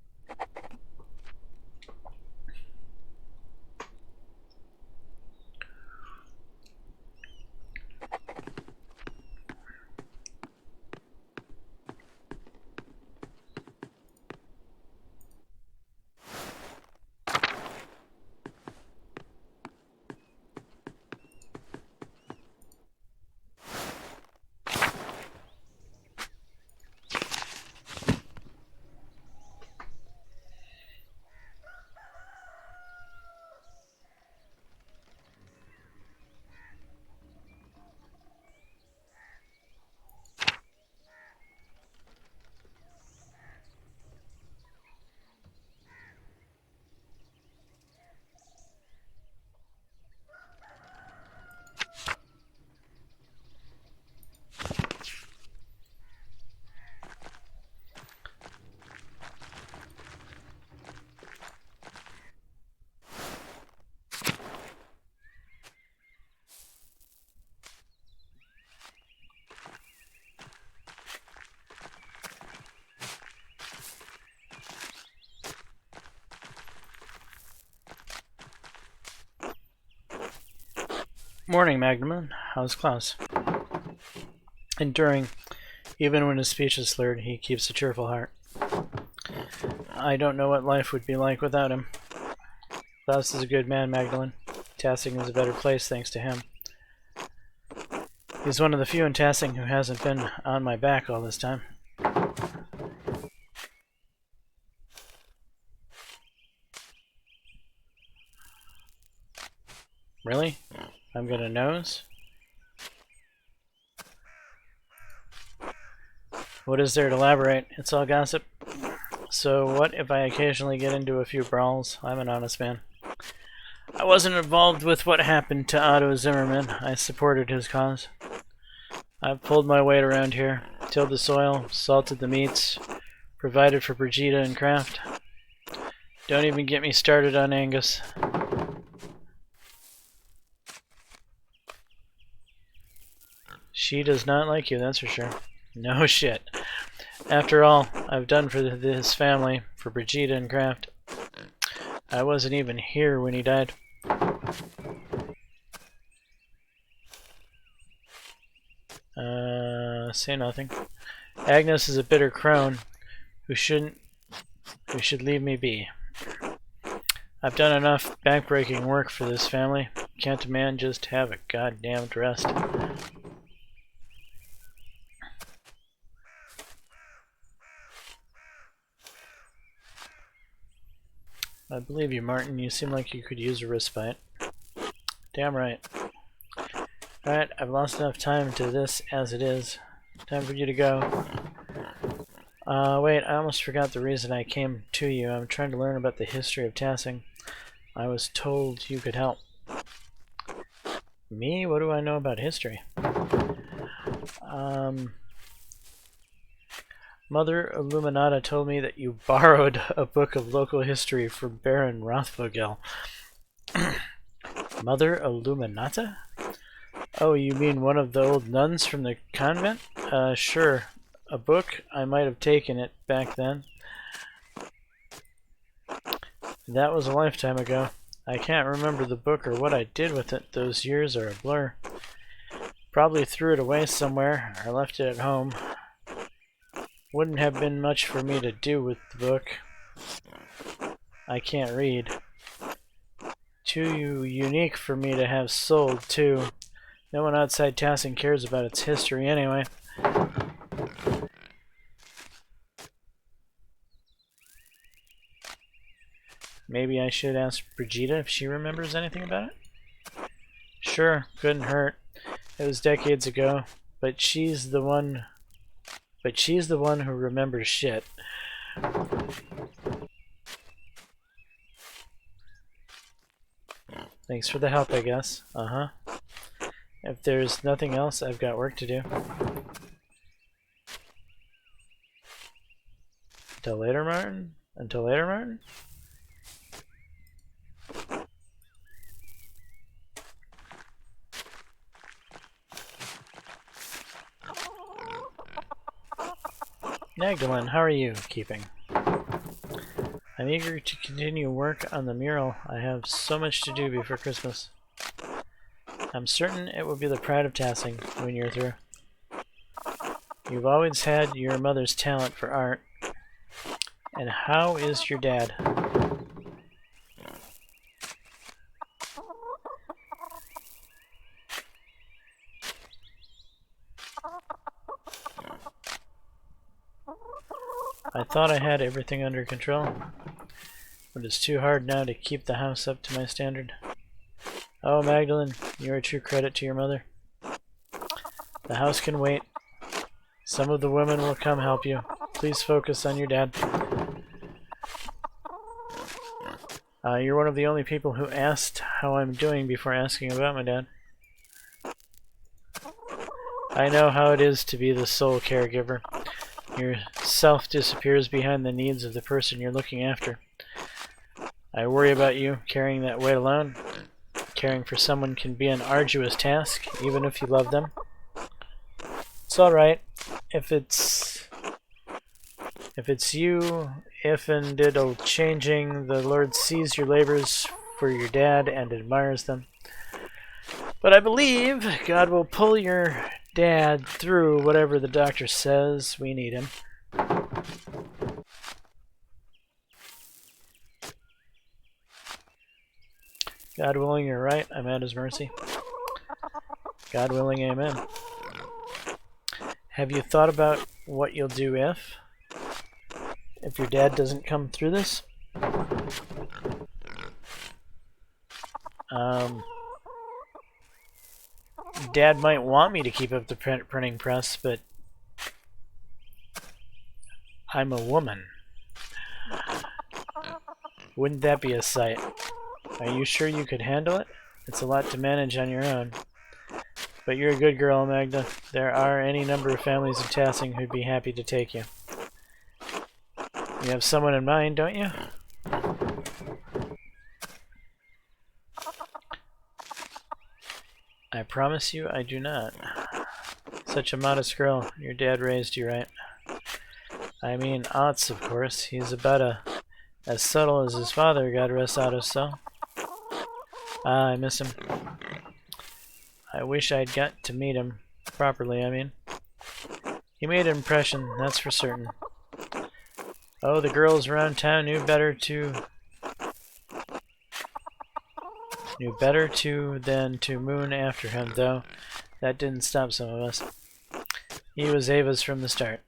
Morning, Magdalene. How's Klaus? Enduring. Even when his speech is slurred, he keeps a cheerful heart. I don't know what life would be like without him. Klaus is a good man, Magdalene. Tassing is a better place thanks to him. He's one of the few in Tassing who hasn't been on my back all this time. Really? I'm gonna nose? What is there to elaborate? It's all gossip. So what if I occasionally get into a few brawls? I'm an honest man. I wasn't involved with what happened to Otto Zimmerman. I supported his cause. I've pulled my weight around here, tilled the soil, salted the meats, provided for Brigida and Kraft. Don't even get me started on Angus. She does not like you, that's for sure. No shit. After all I've done for this family, for Brigida and Kraft, I wasn't even here when he died. Say nothing. Agnes is a bitter crone who should leave me be. I've done enough backbreaking work for this family. Can't a man just have a goddamn rest? I believe you, Martin. You seem like you could use a respite. Damn right. Alright, I've lost enough time to this as it is. Time for you to go. Wait, I almost forgot the reason I came to you. I'm trying to learn about the history of Tassing. I was told you could help. Me? What do I know about history? Mother Illuminata told me that you borrowed a book of local history from Baron Rothvogel. Mother Illuminata? Oh, you mean one of the old nuns from the convent? Sure. A book? I might have taken it back then. That was a lifetime ago. I can't remember the book or what I did with it. Those years are a blur. Probably threw it away somewhere, or left it at home. Wouldn't have been much for me to do with the book. I can't read. Too unique for me to have sold, too. No one outside Tassing cares about its history anyway. Maybe I should ask Brigida if she remembers anything about it? Sure, couldn't hurt. It was decades ago, but she's the one who remembers shit. Thanks for the help, I guess. Uh-huh. If there's nothing else, I've got work to do. Until later, Martin? Until later, Martin? Magdalene, how are you keeping? I'm eager to continue work on the mural. I have so much to do before Christmas. I'm certain it will be the pride of Tassing when you're through. You've always had your mother's talent for art. And how is your dad? I thought I had everything under control, but it's too hard now to keep the house up to my standard. Oh, Magdalene, you're a true credit to your mother. The house can wait. Some of the women will come help you. Please focus on your dad. You're one of the only people who asked how I'm doing before asking about my dad. I know how it is to be the sole caregiver. Your self disappears behind the needs of the person you're looking after. I worry about you carrying that weight alone. Caring for someone can be an arduous task, even if you love them. It's alright. If it's you, if and it'll changing, the Lord sees your labors for your dad and admires them. But I believe God will pull your dad through whatever the doctor says. We need him. God willing, you're right. I'm at his mercy. God willing, amen. Have you thought about what you'll do if your dad doesn't come through this? Dad might want me to keep up the printing press, but I'm a woman. Wouldn't that be a sight? Are you sure you could handle it? It's a lot to manage on your own. But you're a good girl, Magda. There are any number of families in Tassing who'd be happy to take you. You have someone in mind, don't you? I promise you I do not. Such a modest girl. Your dad raised you right. I mean, Otts, of course. He's about as subtle as his father, God rest out his soul. Ah, I miss him. I wish I'd got to meet him. Properly, I mean. He made an impression, that's for certain. Oh, the girls around town knew better to Knew better than to moon after him, though. That didn't stop some of us. He was Ava's from the start.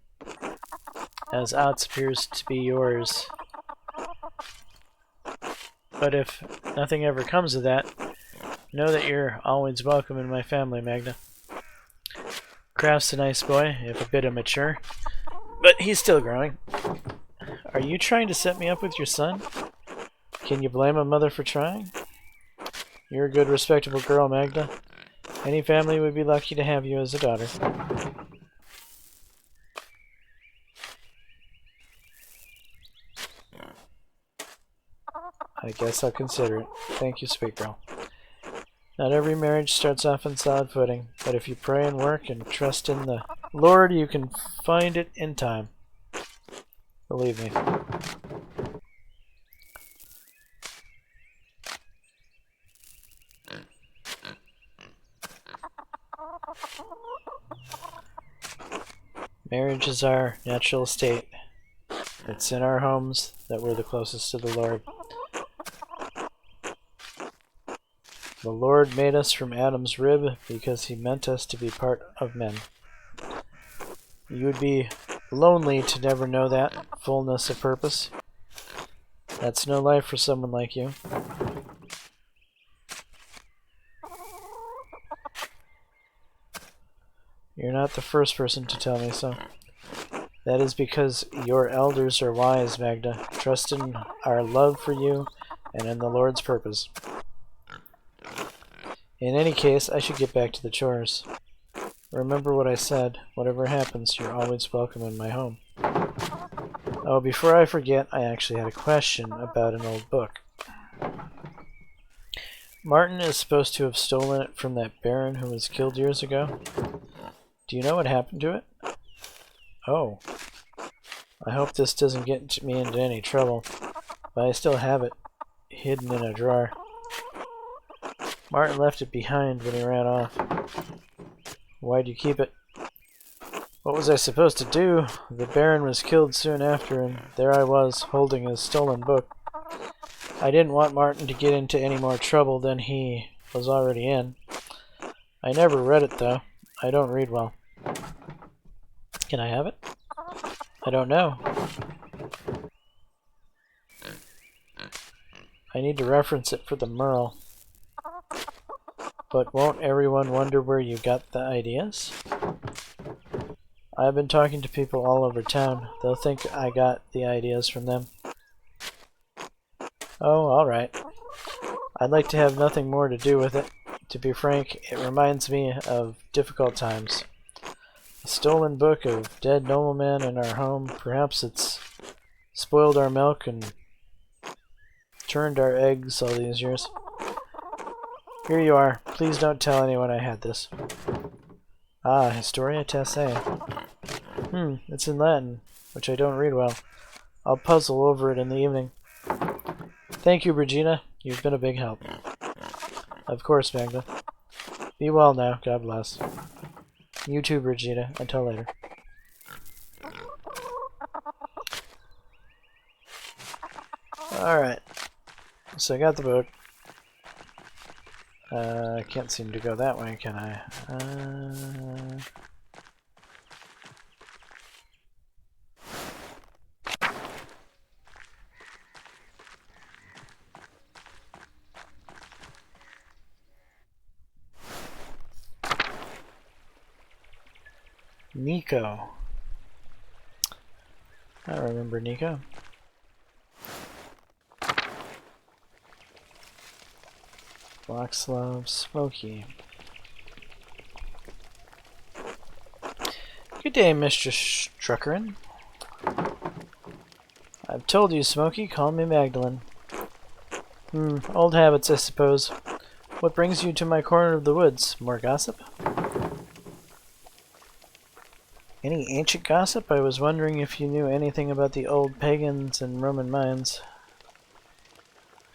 As Ots appears to be yours. But if nothing ever comes of that, know that you're always welcome in my family, Magda. Kraft's a nice boy, if a bit immature, but he's still growing. Are you trying to set me up with your son? Can you blame a mother for trying? You're a good, respectable girl, Magda. Any family would be lucky to have you as a daughter. I guess I'll consider it. Thank you, sweet girl. Not every marriage starts off on solid footing, but if you pray and work and trust in the Lord, you can find it in time. Believe me. Marriage is our natural state. It's in our homes that we're the closest to the Lord. The Lord made us from Adam's rib because he meant us to be part of men. You would be lonely to never know that fullness of purpose. That's no life for someone like you. You're not the first person to tell me so. That is because your elders are wise, Magda. Trust in our love for you and in the Lord's purpose. In any case, I should get back to the chores. Remember what I said. Whatever happens, you're always welcome in my home. Oh, before I forget, I actually had a question about an old book. Martin is supposed to have stolen it from that baron who was killed years ago. Do you know what happened to it? Oh. I hope this doesn't get me into any trouble, but I still have it hidden in a drawer. Martin left it behind when he ran off. Why'd you keep it? What was I supposed to do? The Baron was killed soon after, and there I was, holding his stolen book. I didn't want Martin to get into any more trouble than he was already in. I never read it, though. I don't read well. Can I have it? I don't know. I need to reference it for the Merle. But won't everyone wonder where you got the ideas? I've been talking to people all over town. They'll think I got the ideas from them. Oh, alright. I'd like to have nothing more to do with it. To be frank, it reminds me of difficult times. A stolen book of dead noblemen in our home. Perhaps it's spoiled our milk and turned our eggs all these years. Here you are. Please don't tell anyone I had this. Ah, Historia Tessae. It's in Latin, which I don't read well. I'll puzzle over it in the evening. Thank you, Regina. You've been a big help. Of course, Magda. Be well now. God bless. You too, Regina. Until later. Alright. So I got the book. I can't seem to go that way, can I? Nico. I remember Nico. Boxlove Smoky. Good day, Mr. Struckerin. I've told you, Smoky, call me Magdalene. Old habits, I suppose. What brings you to my corner of the woods? More gossip? Any ancient gossip? I was wondering if you knew anything about the old pagans and Roman mines.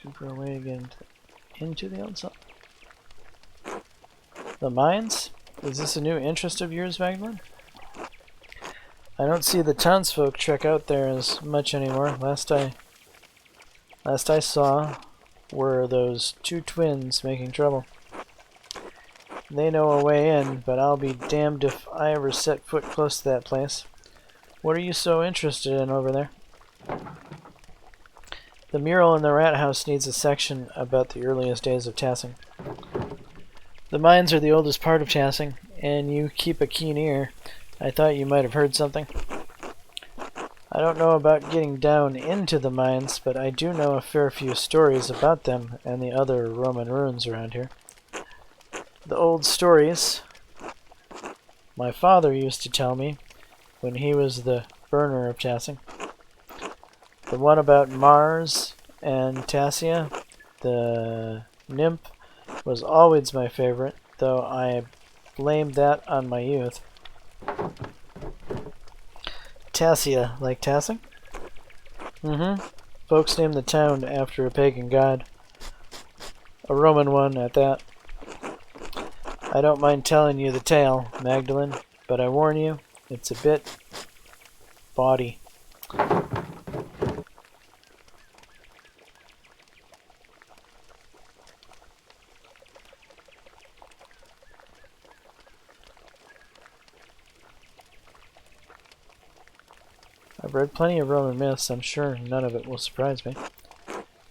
Looking for a way to get into the old zone. The mines? Is this a new interest of yours, Magdalene? I don't see the townsfolk trek out there as much anymore. Last I saw, were those two twins making trouble. They know a way in, but I'll be damned if I ever set foot close to that place. What are you so interested in over there? The mural in the rat house needs a section about the earliest days of Tassing. The mines are the oldest part of Tassing, and you keep a keen ear. I thought you might have heard something. I don't know about getting down into the mines, but I do know a fair few stories about them and the other Roman ruins around here. The old stories my father used to tell me when he was the burner of Tassing. The one about Mars and Tassia, the nymph, was always my favorite, though I blamed that on my youth. Tassia, like Tassing? Mm-hmm. Folks named the town after a pagan god. A Roman one at that. I don't mind telling you the tale, Magdalene, but I warn you, it's a bit bawdy. I've read plenty of Roman myths. I'm sure none of it will surprise me.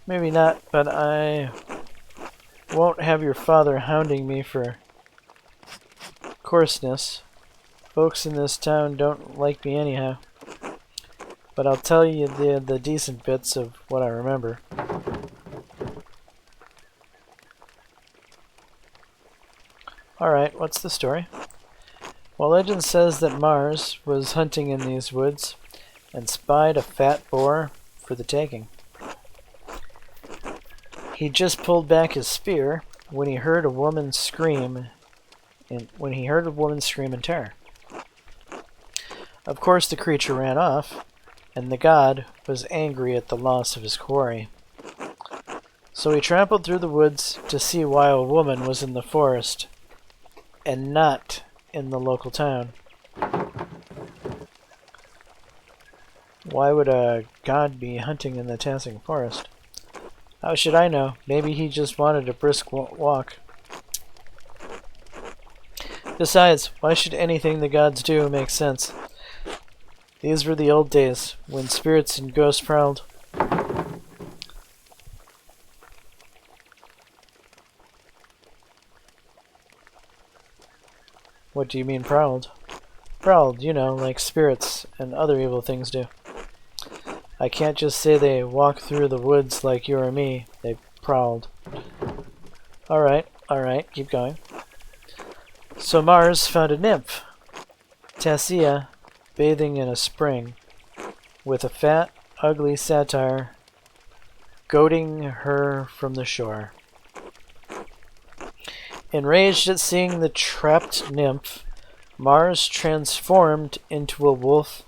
Maybe not, but I won't have your father hounding me for coarseness. Folks in this town don't like me anyhow. But I'll tell you the decent bits of what I remember. Alright, what's the story? Well, legend says that Mars was hunting in these woods and spied a fat boar for the taking. He just pulled back his spear when he heard a woman scream in terror. Of course, the creature ran off, and the god was angry at the loss of his quarry. So he trampled through the woods to see why a woman was in the forest and not in the local town. Why would a god be hunting in the Tassing forest? How should I know? Maybe he just wanted a brisk walk. Besides, why should anything the gods do make sense? These were the old days, when spirits and ghosts prowled. What do you mean prowled? Prowled, you know, like spirits and other evil things do. I can't just say they walk through the woods like you or me. They prowled. Alright, keep going. So Mars found a nymph, Tassia, bathing in a spring, with a fat, ugly satyr goading her from the shore. Enraged at seeing the trapped nymph, Mars transformed into a wolf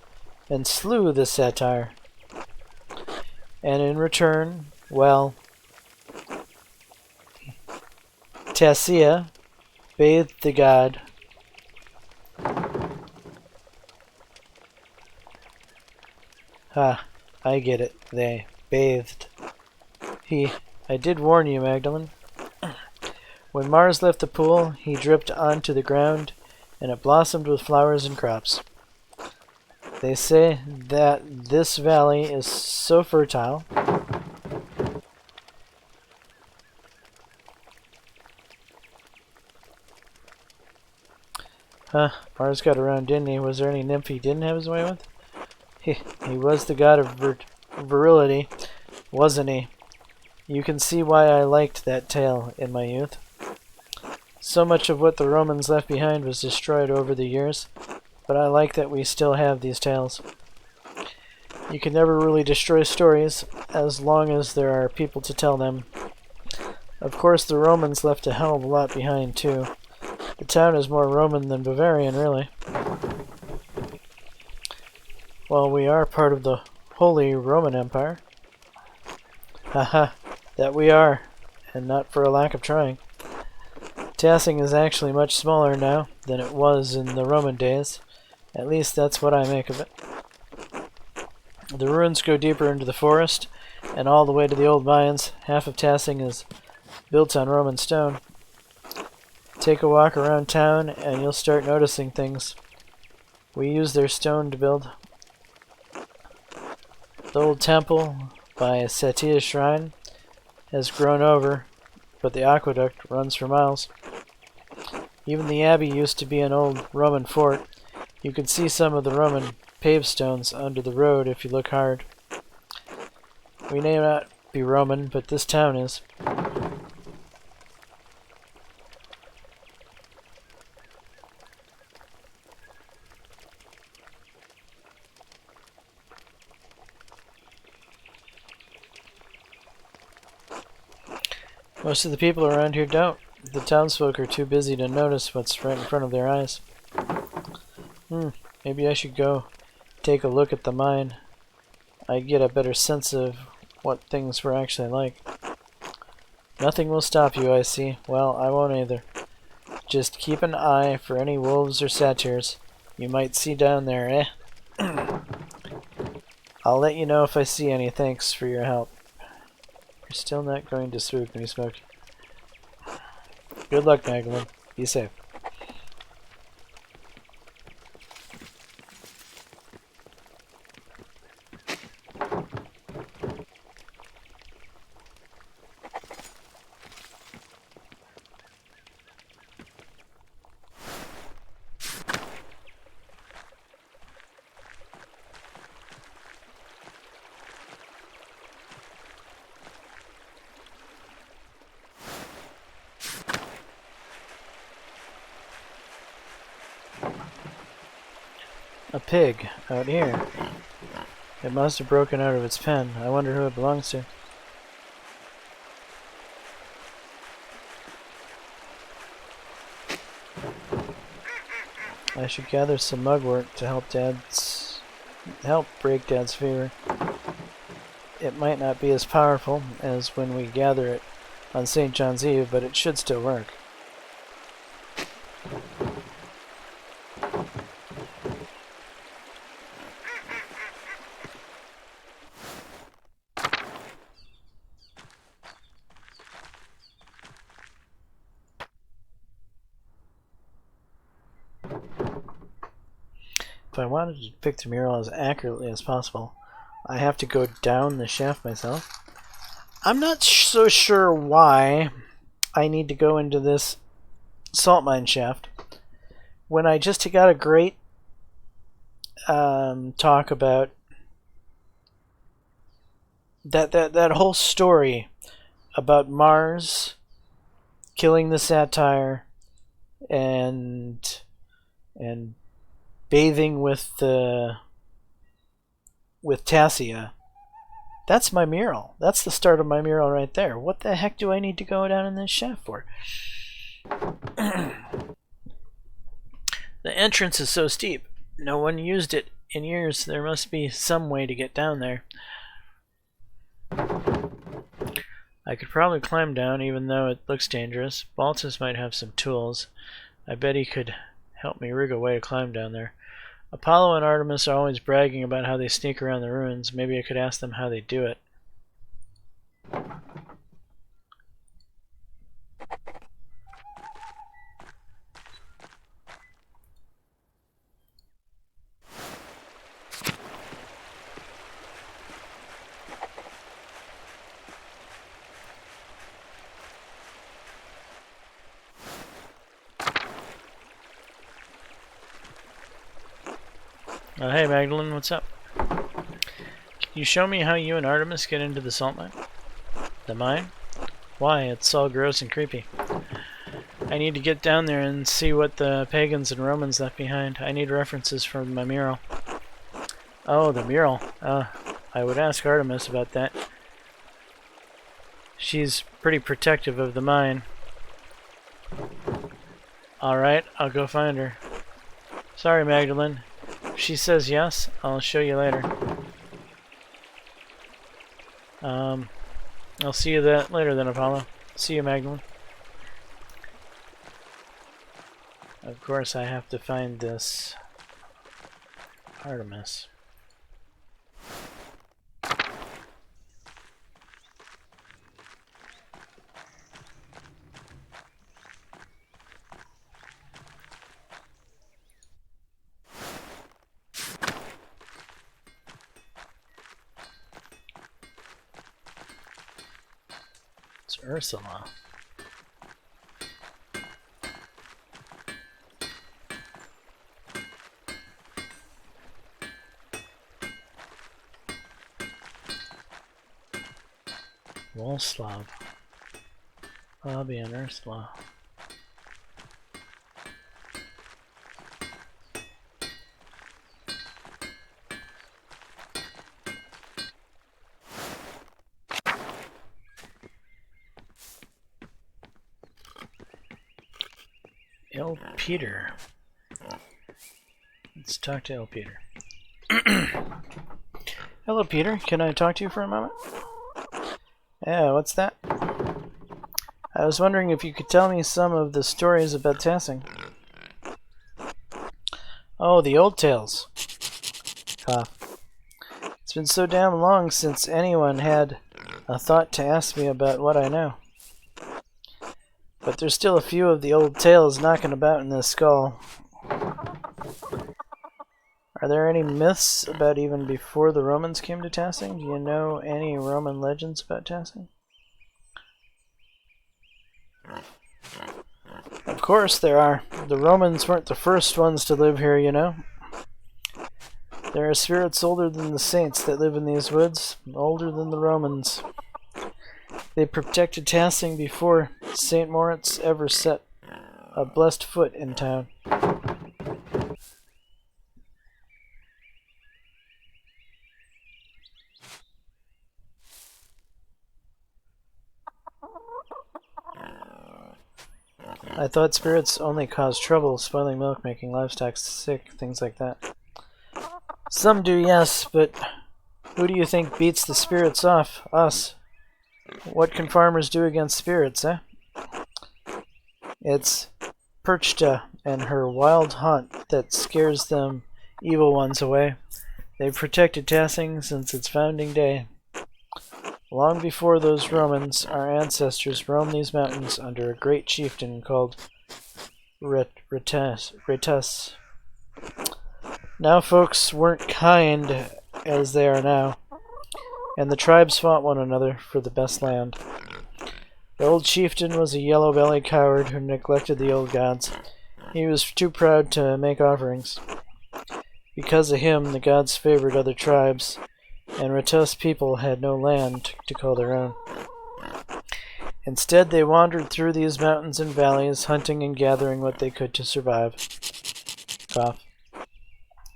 and slew the satyr. And in return, well, Tassia bathed the god. Ha, I get it. They bathed. I did warn you, Magdalene. When Mars left the pool, he dripped onto the ground, and it blossomed with flowers and crops. They say that this valley is so fertile. Huh, Mars got around, didn't he? Was there any nymph he didn't have his way with? He was the god of virility, wasn't he? You can see why I liked that tale in my youth. So much of what the Romans left behind was destroyed over the years, but I like that we still have these tales. You can never really destroy stories as long as there are people to tell them. Of course, the Romans left a hell of a lot behind, too. The town is more Roman than Bavarian, really. Well, we are part of the Holy Roman Empire. Haha, that we are, and not for a lack of trying. Tassing is actually much smaller now than it was in the Roman days. At least that's what I make of it. The ruins go deeper into the forest and all the way to the old mines. Half of Tassing is built on Roman stone. Take a walk around town and you'll start noticing things. We use their stone to build. The old temple by Satia's shrine has grown over, but the aqueduct runs for miles. Even the abbey used to be an old Roman fort. You can see some of the Roman paved stones under the road if you look hard. We may not be Roman, but this town is. Most of the people around here don't. The townsfolk are too busy to notice what's right in front of their eyes. Maybe I should go take a look at the mine. I'd get a better sense of what things were actually like. Nothing will stop you, I see. Well, I won't either. Just keep an eye for any wolves or satyrs you might see down there, eh? I'll let you know if I see any. Thanks for your help. You're still not going to spook me, Smokey. Good luck, Magdalene. Be safe. A pig out here. It must have broken out of its pen. I wonder who it belongs to. I should gather some mugwort to help break Dad's fever. It might not be as powerful as when we gather it on St. John's Eve, but it should still work. If I wanted to depict the mural as accurately as possible, I have to go down the shaft myself. I'm not so sure why I need to go into this salt mine shaft when I just got a great talk about that whole story about Mars killing the satyr and bathing with Tassia. That's my mural. That's the start of my mural right there. What the heck do I need to go down in this shaft for? The entrance is so steep. No one used it in years. There must be some way to get down there. I could probably climb down even though it looks dangerous. Baltus might have some tools. I bet he could help me rig a way to climb down there. Apollo and Artemis are always bragging about how they sneak around the ruins. Maybe I could ask them how they do it. Hey Magdalene, what's up? Can you show me how you and Artemis get into the salt mine? The mine? Why? It's all gross and creepy. I need to get down there and see what the pagans and Romans left behind. I need references from my mural. Oh, the mural. I would ask Artemis about that. She's pretty protective of the mine. Alright, I'll go find her. Sorry, Magdalene. If she says yes, I'll show you later. I'll see you later then, Apollo. See you, Magdalene. Of course, I have to find this Artemis. Ursula. Volslav. Bobby and Ursula. El Peter. Let's talk to El Peter. Hello, Peter. Can I talk to you for a moment? Yeah, what's that? I was wondering if you could tell me some of the stories about Tassing. Oh, the old tales. Cough. It's been so damn long since anyone had a thought to ask me about what I know. But there's still a few of the old tales knocking about in this skull. Are there any myths about even before the Romans came to Tassing? Do you know any Roman legends about Tassing? Of course there are. The Romans weren't the first ones to live here, you know. There are spirits older than the saints that live in these woods, older than the Romans. They protected Tassing before St. Moritz ever set a blessed foot in town. I thought spirits only caused trouble, spoiling milk, making livestock sick, things like that. Some do, yes, but who do you think beats the spirits off? Us. What can farmers do against spirits, eh? It's Perchta and her wild hunt that scares them evil ones away. They've protected Tassing since its founding day. Long before those Romans, our ancestors roamed these mountains under a great chieftain called Retus. Now folks weren't kind as they are now, and the tribes fought one another for the best land. The old chieftain was a yellow-bellied coward who neglected the old gods. He was too proud to make offerings. Because of him, the gods favored other tribes, and Retus people had no land to call their own. Instead, they wandered through these mountains and valleys, hunting and gathering what they could to survive. Cough.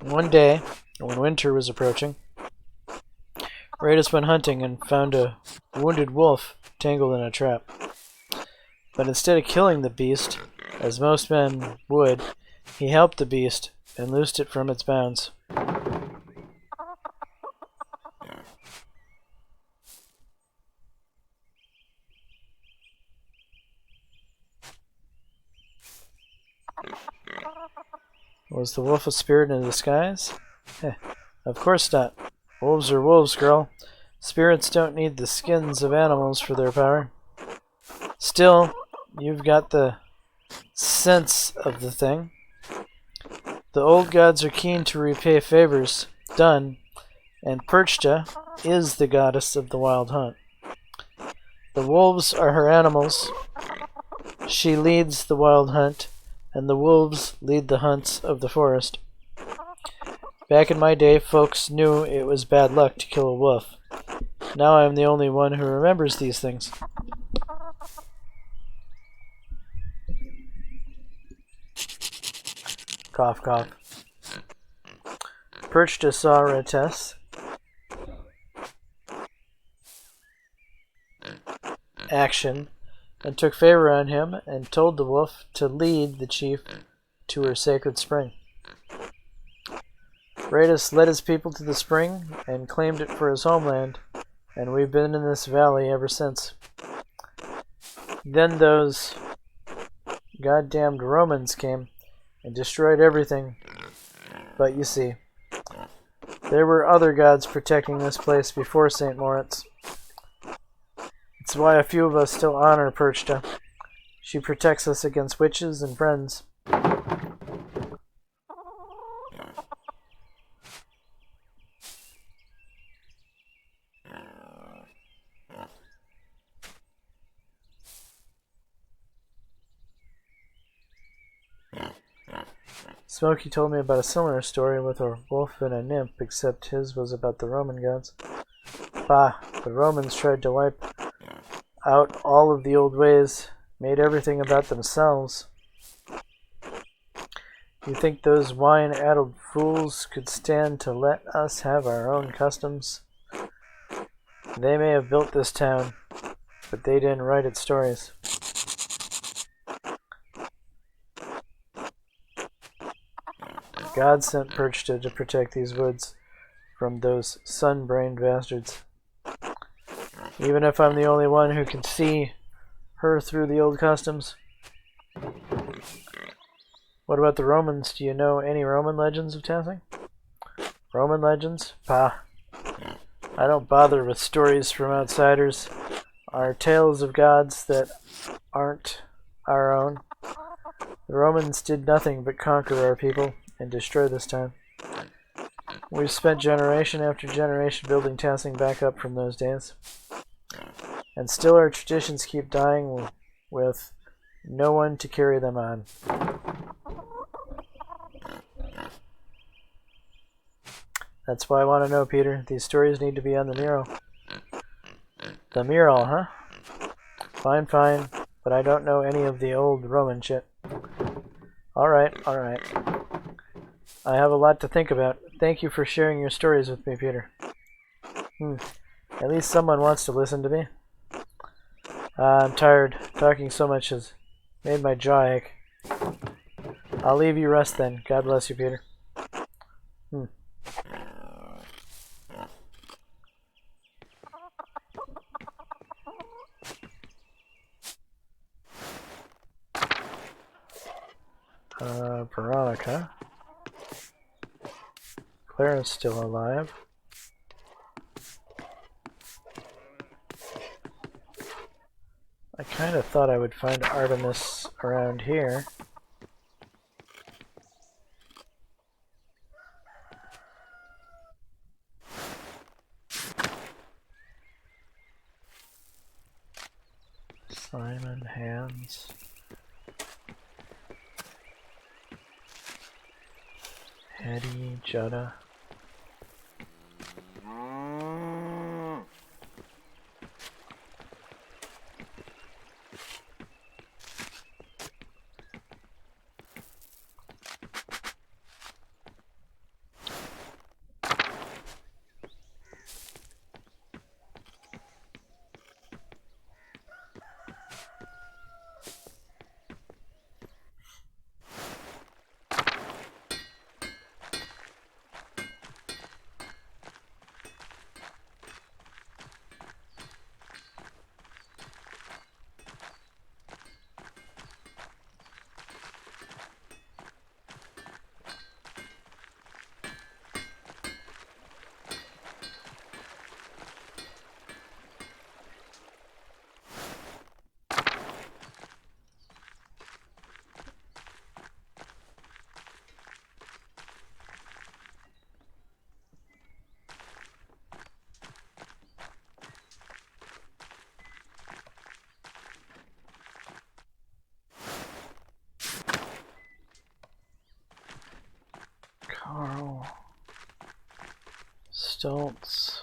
One day, when winter was approaching, Retus went hunting and found a wounded wolf tangled in a trap. But instead of killing the beast, as most men would, he helped the beast and loosed it from its bounds. Was the wolf a spirit in disguise? Of course not. Wolves are wolves, girl. Spirits don't need the skins of animals for their power. Still, you've got the sense of the thing. The old gods are keen to repay favors done, and Perchta is the goddess of the wild hunt. The wolves are her animals. She leads the wild hunt, and the wolves lead the hunts of the forest. Back in my day, folks knew it was bad luck to kill a wolf. Now I'm the only one who remembers these things. Cough, cough. Perchta saw Retus action and took favor on him and told the wolf to lead the chief to her sacred spring. Retus led his people to the spring and claimed it for his homeland, and we've been in this valley ever since. Then those goddamned Romans came and destroyed everything. But you see, there were other gods protecting this place before St. Moritz. It's why a few of us still honor Perchta. She protects us against witches and friends. Smokey told me about a similar story with a wolf and a nymph, except his was about the Roman gods. Bah, the Romans tried to wipe out all of the old ways, made everything about themselves. You think those wine-addled fools could stand to let us have our own customs? They may have built this town, but they didn't write its stories. God sent Perchta to protect these woods from those sun-brained bastards. Even if I'm the only one who can see her through the old customs. What about the Romans? Do you know any Roman legends of Tassing? Roman legends? Pah. I don't bother with stories from outsiders. Our tales of gods that aren't our own. The Romans did nothing but conquer our people and destroy this town. We've spent generation after generation building Tassing back up from those days. And still our traditions keep dying with no one to carry them on. That's why I want to know, Peter. These stories need to be on the mural. The mural, huh? Fine, fine. But I don't know any of the old Roman shit. Alright, alright. I have a lot to think about. Thank you for sharing your stories with me, Peter. At least someone wants to listen to me. I'm tired. Talking so much has made my jaw ache. I'll leave you rest then. God bless you, Peter. Veronica. Clara's still alive. I kind of thought I would find Artemis around here. Simon, Hans. Hetty, Jutta. Carl. Stoltz.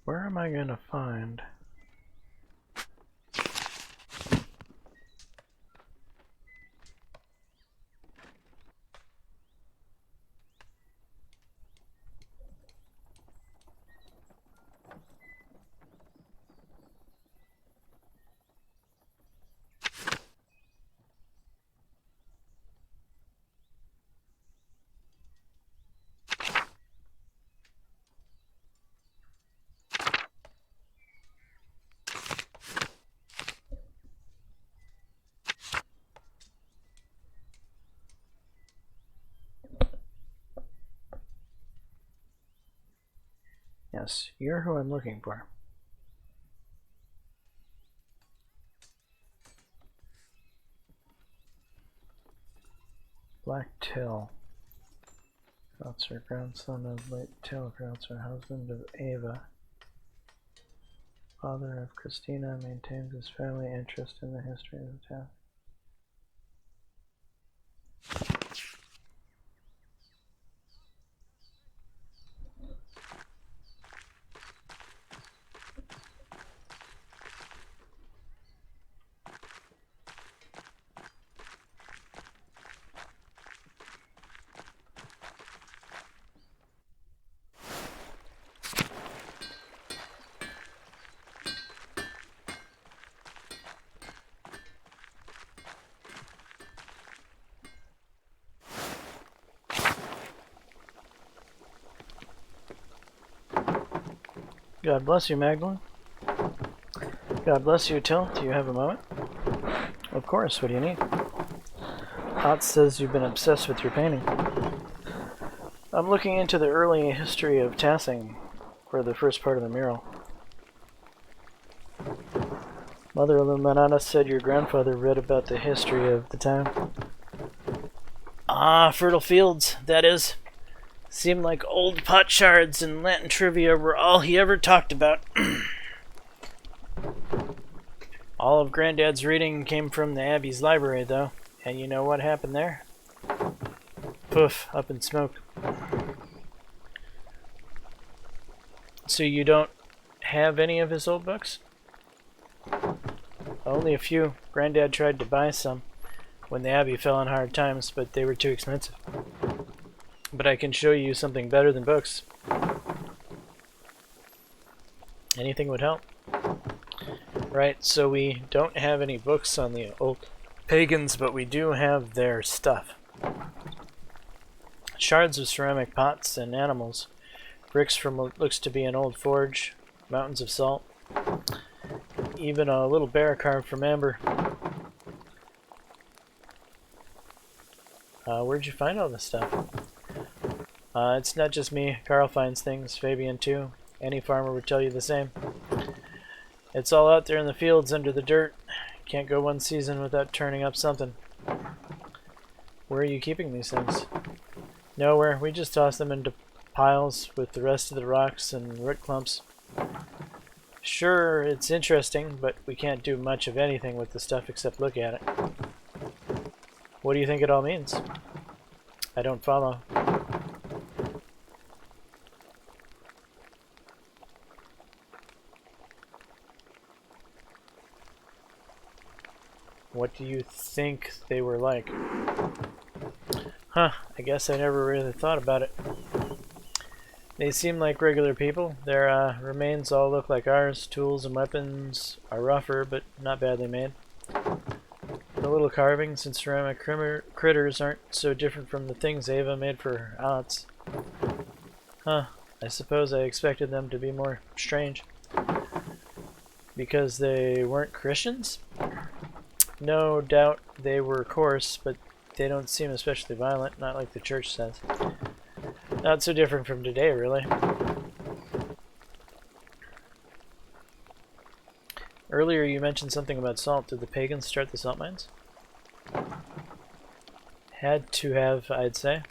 Where am I gonna find? Yes, you're who I'm looking for. Black Till. Krautzer, grandson of late Taylor Krautzer, husband of Ava, father of Christina, maintains his family interest in the history of the town. God bless you, Magdalene. God bless you, Till. Do you have a moment? Of course. What do you need? Ott says you've been obsessed with your painting. I'm looking into the early history of Tassing for the first part of the mural. Mother Illuminata said your grandfather read about the history of the town. Ah, fertile fields, that is. Seemed like old pot shards and Latin trivia were all he ever talked about. All of Granddad's reading came from the Abbey's library, though. And you know what happened there? Poof, up in smoke. So you don't have any of his old books? Only a few. Granddad tried to buy some when the Abbey fell on hard times, but they were too expensive. But I can show you something better than books. Anything would help. Right, so we don't have any books on the old pagans, but we do have their stuff. Shards of ceramic pots and animals, bricks from what looks to be an old forge, mountains of salt, even a little bear carved from amber. Where'd you find all this stuff? It's not just me. Carl finds things, Fabian too. Any farmer would tell you the same. It's all out there in the fields under the dirt. Can't go one season without turning up something. Where are you keeping these things? Nowhere. We just toss them into piles with the rest of the rocks and root clumps. Sure, it's interesting, but we can't do much of anything with the stuff except look at it. What do you think it all means? I don't follow. What do you think they were like? Huh, I guess I never really thought about it. They seem like regular people. Their remains all look like ours. Tools and weapons are rougher, but not badly made. The little carvings and ceramic critters aren't so different from the things Ava made for Otts. Huh, I suppose I expected them to be more strange. Because they weren't Christians? No doubt they were coarse, but they don't seem especially violent, not like the church says. Not so different from today, really. Earlier you mentioned something about salt. Did the pagans start the salt mines? Had to have, I'd say.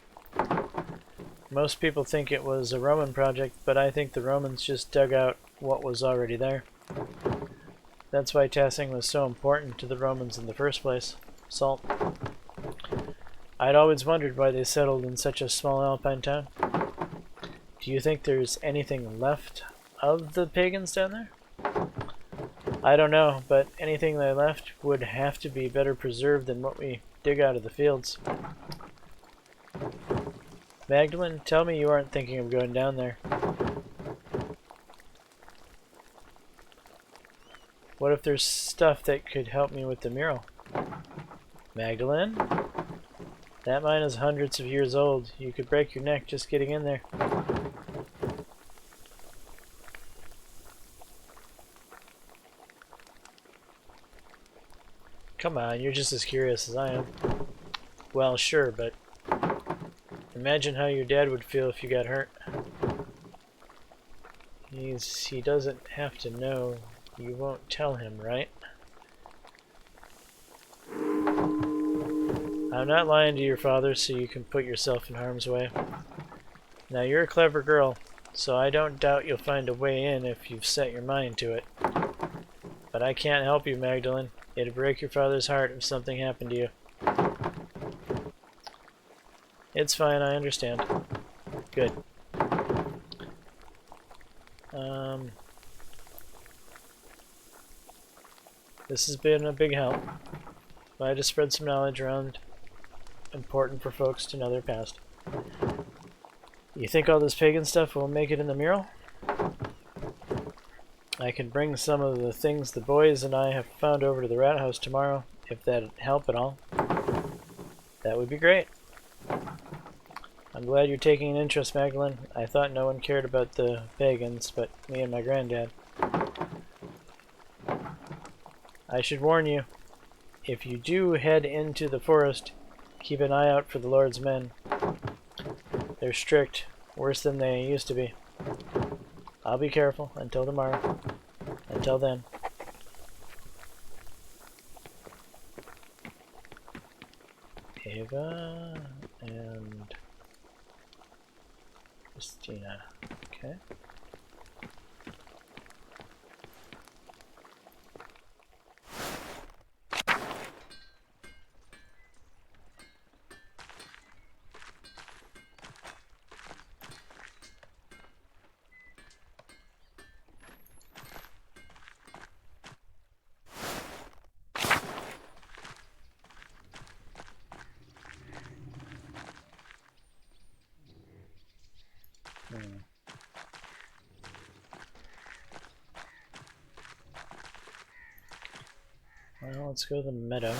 Most people think it was a Roman project, but I think the Romans just dug out what was already there. That's why Tassing was so important to the Romans in the first place. Salt. I'd always wondered why they settled in such a small alpine town. Do you think there's anything left of the pagans down there? I don't know, but anything they left would have to be better preserved than what we dig out of the fields. Magdalene, tell me you aren't thinking of going down there. What if there's stuff that could help me with the mural? Magdalene? That mine is hundreds of years old. You could break your neck just getting in there. Come on, you're just as curious as I am. Well, sure, but imagine how your dad would feel if you got hurt. He doesn't have to know. You won't tell him, right? I'm not lying to your father so you can put yourself in harm's way. Now you're a clever girl, so I don't doubt you'll find a way in if you've set your mind to it. But I can't help you, Magdalene. It'd break your father's heart if something happened to you. It's fine, I understand. Good. This has been a big help. Glad to spread some knowledge around. Important for folks to know their past. You think all this pagan stuff will make it in the mural? I can bring some of the things the boys and I have found over to the rat house tomorrow, if that'd help at all. That would be great. I'm glad you're taking an interest, Magdalene. I thought no one cared about the pagans, but me and my granddad. I should warn you, if you do head into the forest, keep an eye out for the Lord's men. They're strict, worse than they used to be. I'll be careful until tomorrow. Until then. Ava and Christina. Okay. Well, let's go to the meadow.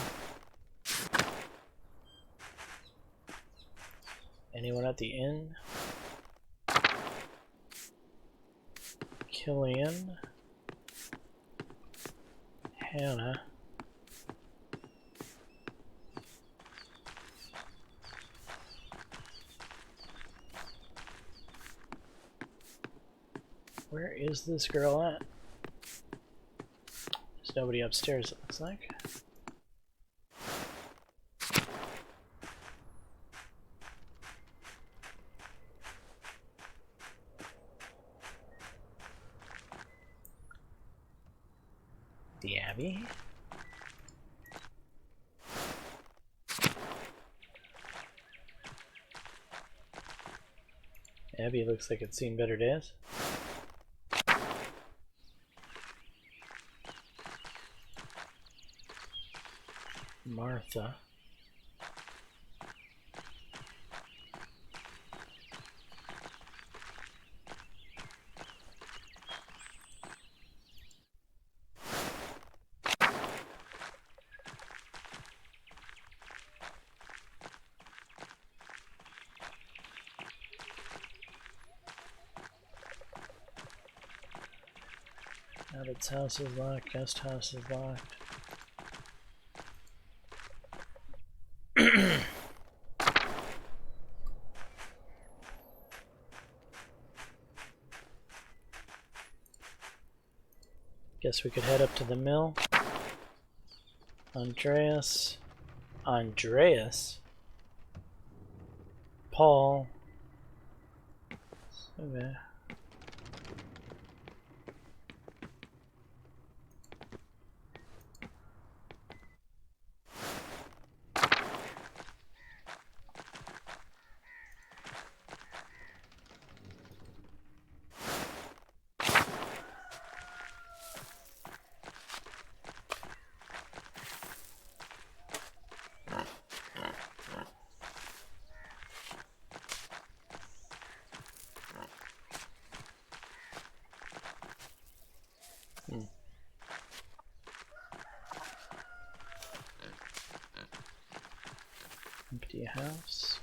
Anyone at the inn? Killian. Hannah. Where is this girl at? There's nobody upstairs, it looks like. The Abbey? Abbey looks like it's seen better days. Martha. Abbot's house is locked, guest house is locked. Guess we could head up to the mill. Andreas. Paul. Okay. Empty house.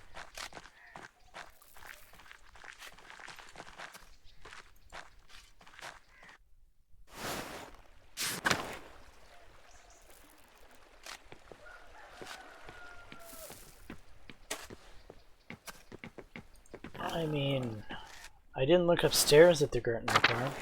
I mean, I didn't look upstairs at the Gertner farm.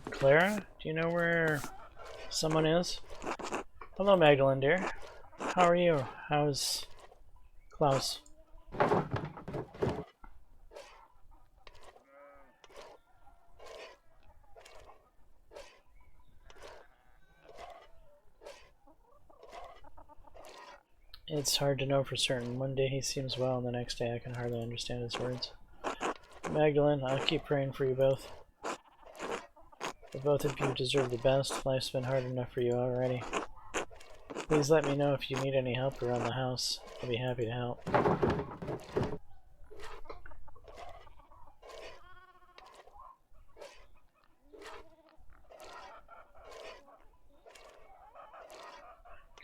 Clara, do you know where someone is? Hello, Magdalene, dear. How are you? How's Klaus? It's hard to know for certain. One day he seems well, and the next day I can hardly understand his words. Magdalene, I'll keep praying for you both. The both of you deserve the best. Life's been hard enough for you already. Please let me know if you need any help around the house. I'll be happy to help.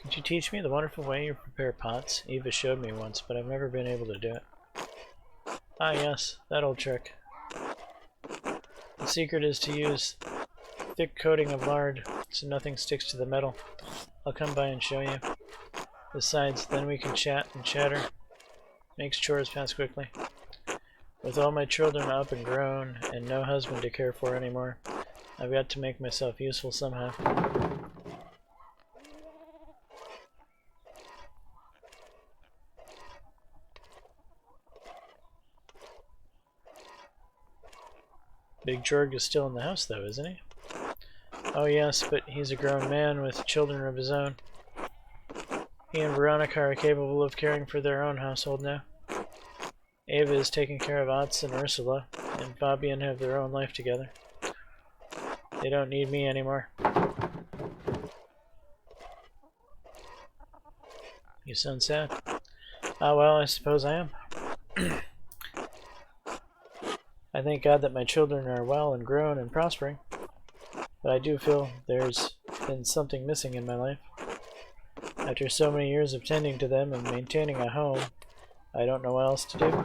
Could you teach me the wonderful way you prepare pots? Eva showed me once, but I've never been able to do it. Ah yes, that old trick. The secret is to use thick coating of lard so nothing sticks to the metal. I'll come by and show you. Besides, then we can chat and chatter. Makes chores pass quickly. With all my children up and grown and no husband to care for anymore, I've got to make myself useful somehow. Big Jorg is still in the house though, isn't he? Oh yes, but he's a grown man with children of his own. He and Veronica are capable of caring for their own household now. Ava is taking care of Otz and Ursula, and Fabian have their own life together. They don't need me anymore. You sound sad. Ah well, I suppose I am. I thank God that my children are well and grown and prospering, but I do feel there's been something missing in my life. After so many years of tending to them and maintaining a home, I don't know what else to do.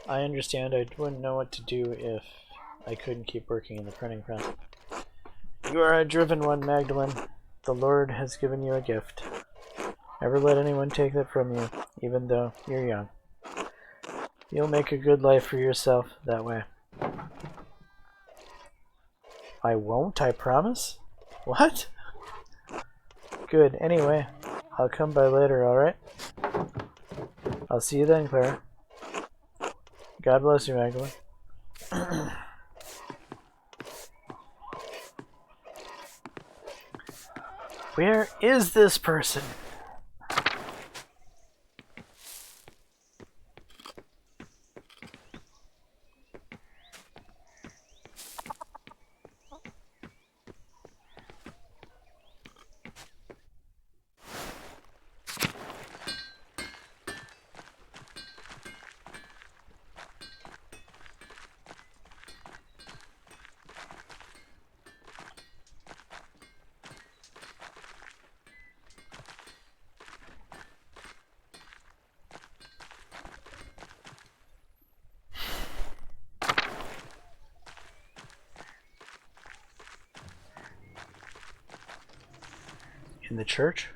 I understand. I wouldn't know what to do if I couldn't keep working in the printing press. You are a driven one, Magdalene. The Lord has given you a gift. Never let anyone take that from you, even though you're young. You'll make a good life for yourself that way. I won't, I promise? What? Good. Anyway, I'll come by later, alright? I'll see you then, Clara. God bless you, Magdalene. Where is this person? In the church?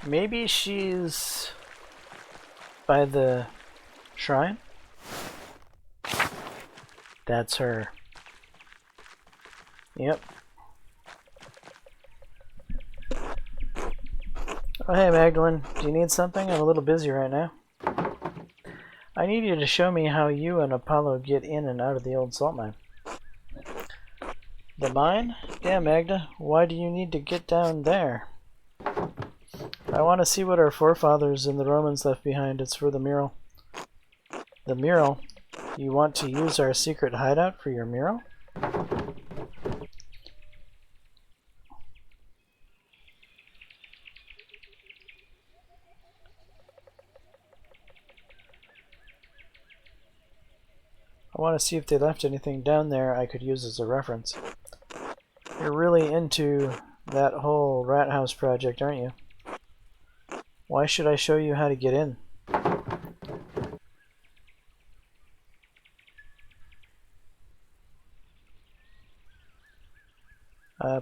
Maybe she's by the shrine? That's her. Yep. Oh, hey Magdalene, do you need something? I'm a little busy right now. I need you to show me how you and Apollo get in and out of the old salt mine. The mine? Yeah, Magda. Why do you need to get down there? I want to see what our forefathers and the Romans left behind. It's for the mural. The mural? You want to use our secret hideout for your mural? I want to see if they left anything down there I could use as a reference. You're really into that whole rat house project, aren't you? Why should I show you how to get in?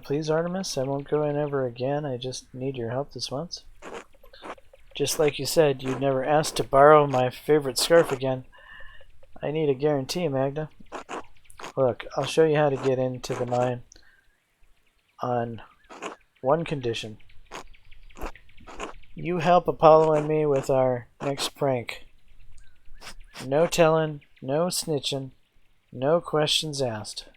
Please, Artemis, I won't go in ever again. I just need your help this once. Just like you said, you'd never ask to borrow my favorite scarf again. I need a guarantee, Magda. Look, I'll show you how to get into the mine on one condition. You help Apollo and me with our next prank. No telling, no snitching, no questions asked.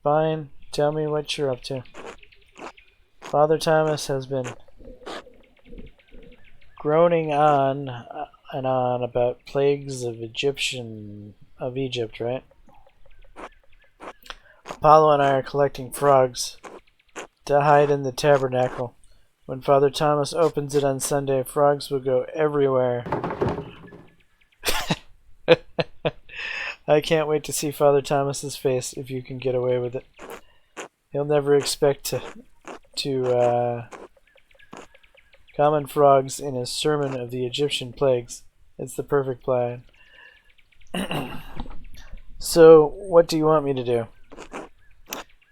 Fine, tell me what you're up to. Father Thomas has been groaning on and on about plagues of Egypt, right? Apollo and I are collecting frogs to hide in the tabernacle. When Father Thomas opens it on Sunday, frogs will go everywhere. I can't wait to see Father Thomas's face if you can get away with it. He'll never expect to common frogs in his sermon of the Egyptian plagues. It's the perfect plan. So, what do you want me to do?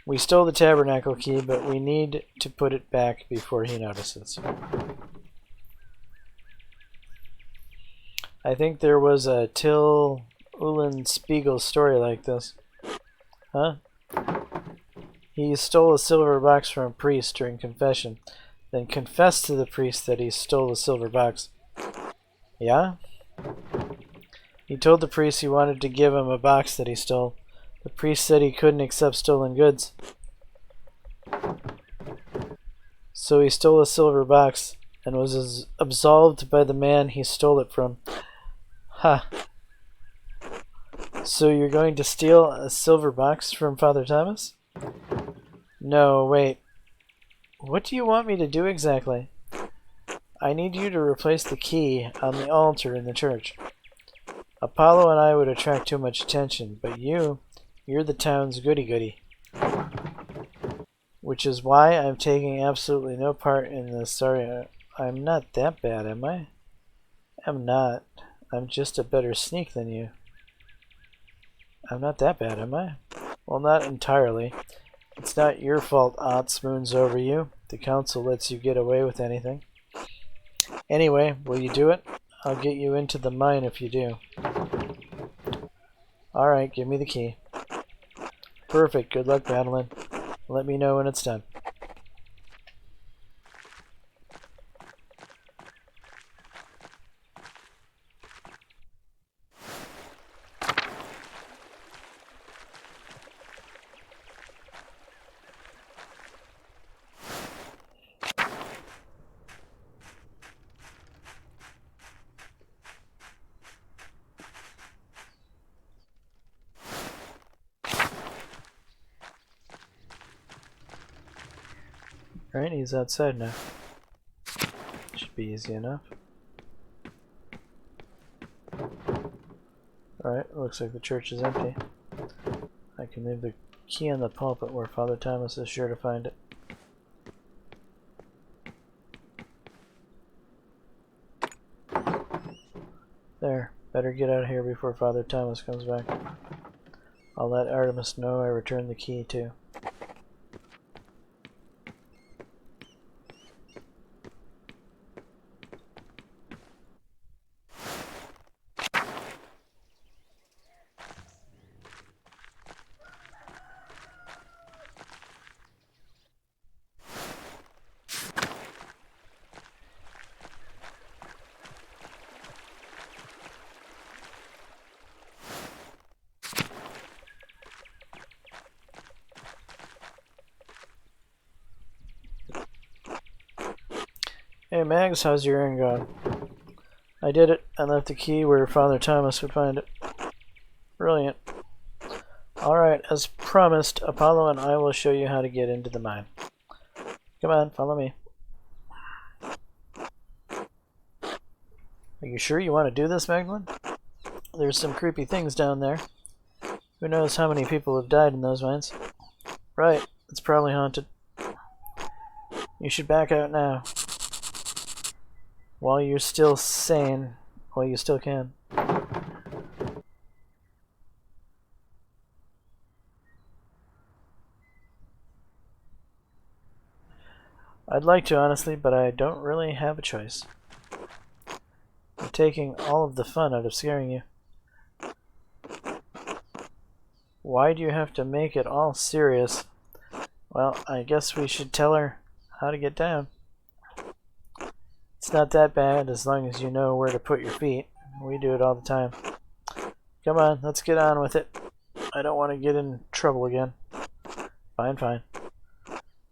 We stole the tabernacle key, but we need to put it back before he notices. I think there was a Till Spiegel story like this. Huh? He stole a silver box from a priest during confession, then confessed to the priest that he stole the silver box. Yeah? He told the priest he wanted to give him a box that he stole. The priest said he couldn't accept stolen goods. So he stole a silver box and was absolved by the man he stole it from. Ha! So you're going to steal a silver box from Father Thomas? No, wait. What do you want me to do exactly? I need you to replace the key on the altar in the church. Apollo and I would attract too much attention, but you're the town's goody-goody. Which is why I'm taking absolutely no part in this. Sorry, I'm not that bad, am I? I'm not. I'm just a better sneak than you. I'm not that bad, am I? Well, not entirely. It's not your fault Aunt spoons over you. The council lets you get away with anything. Anyway, will you do it? I'll get you into the mine if you do. Alright, give me the key. Perfect, good luck, Madeline. Let me know when it's done. Alright, he's outside now. Should be easy enough. Alright, looks like the church is empty. I can leave the key on the pulpit where Father Thomas is sure to find it. There, better get out of here before Father Thomas comes back. I'll let Artemis know I returned the key too. Hey Mags, how's your errand going? I did it. I left the key where Father Thomas would find it. Brilliant. Alright, as promised, Apollo and I will show you how to get into the mine. Come on, follow me. Are you sure you want to do this, Magdalene? There's some creepy things down there. Who knows how many people have died in those mines? Right, it's probably haunted. You should back out now. While you're still sane. While you still can. I'd like to, honestly, but I don't really have a choice. I'm taking all of the fun out of scaring you. Why do you have to make it all serious? Well, I guess we should tell her how to get down. It's not that bad as long as you know where to put your feet. We do it all the time. Come on, let's get on with it. I don't want to get in trouble again. Fine, fine.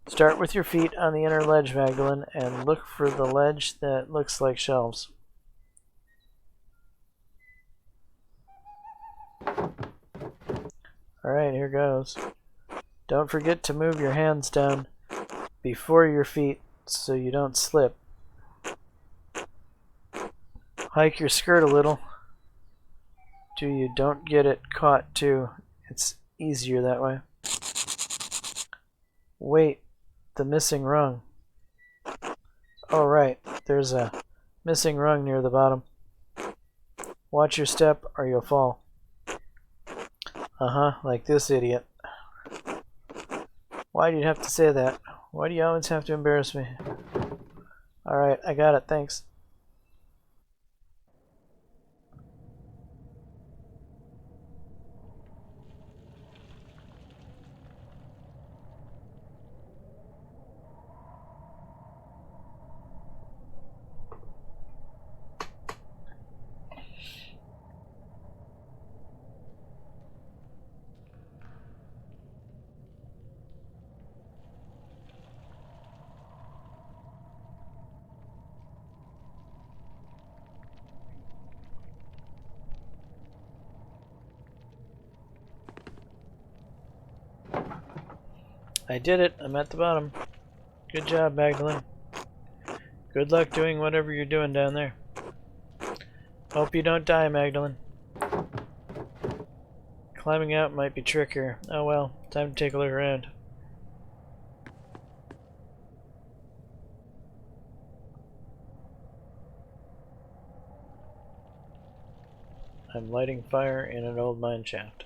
Start with your feet on the inner ledge, Magdalene, and look for the ledge that looks like shelves. Alright, here goes. Don't forget to move your hands down before your feet so you don't slip. Hike your skirt a little. You don't get it caught too. It's easier that way. Wait, the missing rung. Oh right, there's a missing rung near the bottom. Watch your step or you'll fall. Like this idiot. Why do you have to say that? Why do you always have to embarrass me? Alright, I got it, thanks. I did it. I'm at the bottom. Good job, Magdalene. Good luck doing whatever you're doing down there. Hope you don't die, Magdalene. Climbing out might be trickier. Oh well, time to take a look around. I'm lighting fire in an old mine shaft.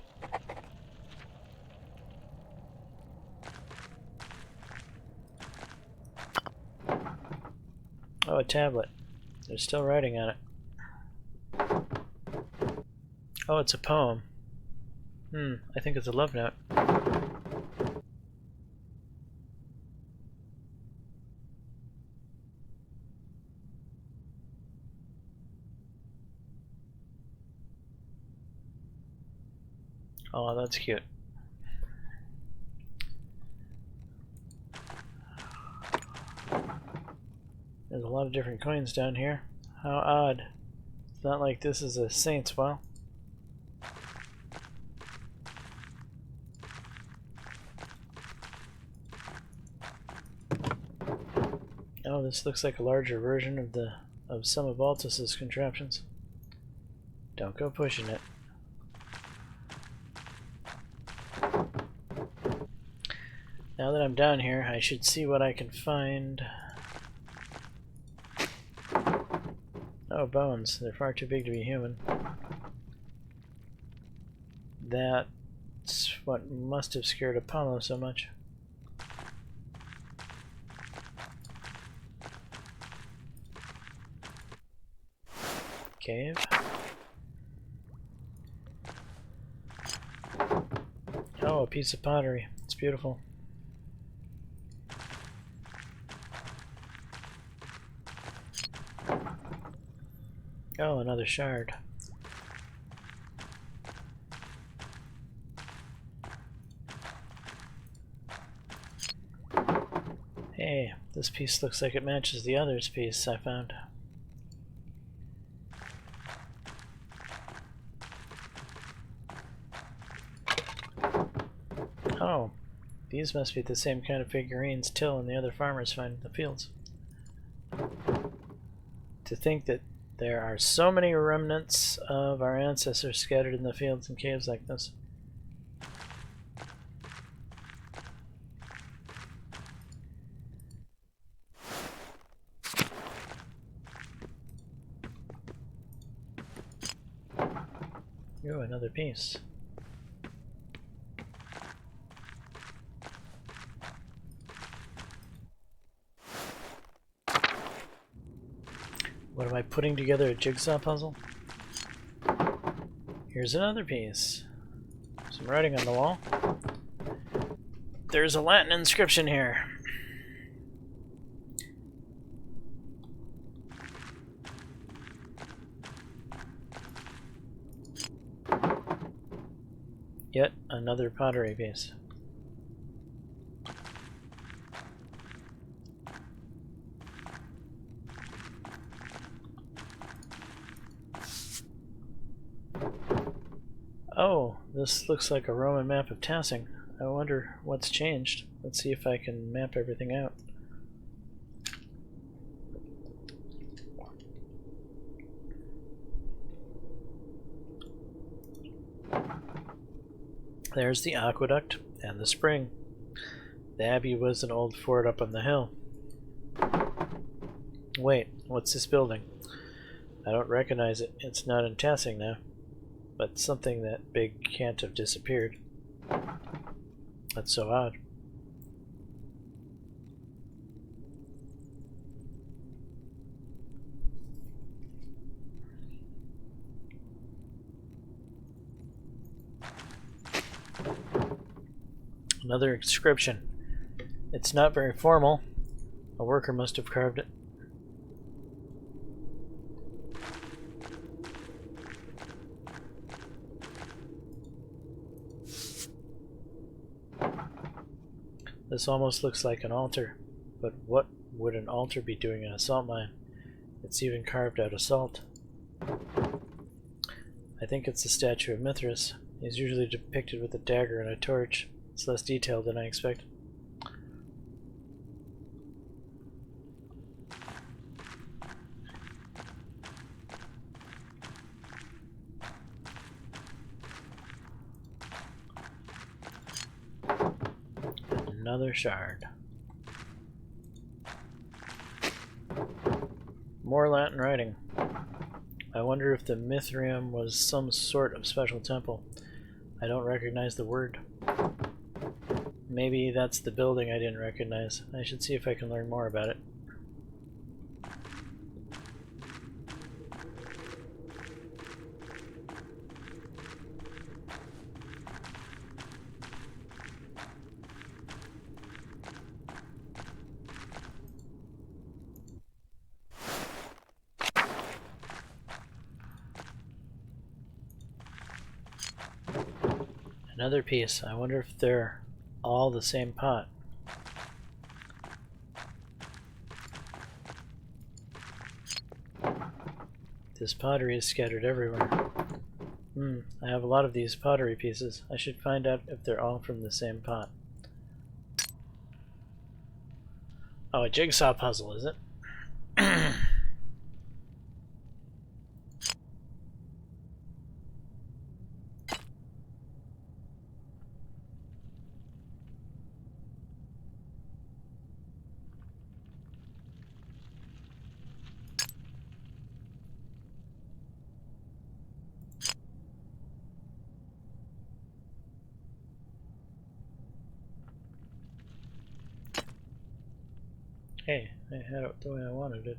Oh, a tablet. There's still writing on it. Oh, it's a poem. I think it's a love note. Oh, that's cute. There's a lot of different coins down here. How odd. It's not like this is a saint's well. Oh, this looks like a larger version of some of Altus's contraptions. Don't go pushing it. Now that I'm down here, I should see what I can find. Oh, bones. They're far too big to be human. That's what must have scared Apollo so much. Cave. Oh, a piece of pottery. It's beautiful. Oh, another shard. Hey, this piece looks like it matches the other's piece I found. Oh, these must be the same kind of figurines Till and the other farmers find in the fields. To think that There are so many remnants of our ancestors scattered in the fields and caves like this. Ooh, another piece. What am I putting together, a jigsaw puzzle? Here's another piece. Some writing on the wall. There's a Latin inscription here. Yet another pottery piece. Oh, this looks like a Roman map of Tassing. I wonder what's changed. Let's see if I can map everything out. There's the aqueduct and the spring. The abbey was an old fort up on the hill. Wait, what's this building? I don't recognize it. It's not in Tassing now. But something that big can't have disappeared. That's so odd. Another inscription. It's not very formal. A worker must have carved it. This almost looks like an altar, but what would an altar be doing in a salt mine? It's even carved out of salt. I think it's the statue of Mithras. He's usually depicted with a dagger and a torch. It's less detailed than I expected. Another shard. More Latin writing. I wonder if the Mithraeum was some sort of special temple. I don't recognize the word. Maybe that's the building I didn't recognize. I should see if I can learn more about it. Another piece. I wonder if they're all the same pot. This pottery is scattered everywhere. I have a lot of these pottery pieces. I should find out if they're all from the same pot. Oh, a jigsaw puzzle, is it? Hey, I had it the way I wanted it.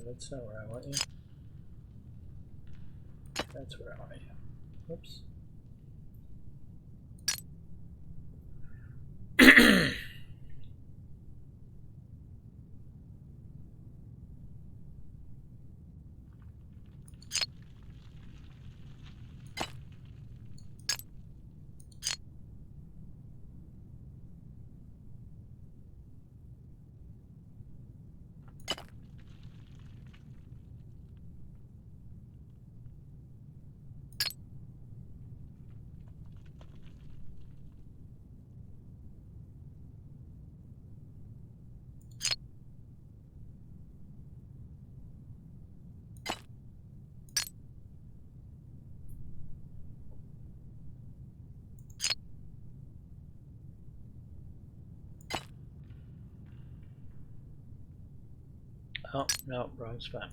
That's not where I want you. That's where I want you. Whoops. Oh, no, wrong spot.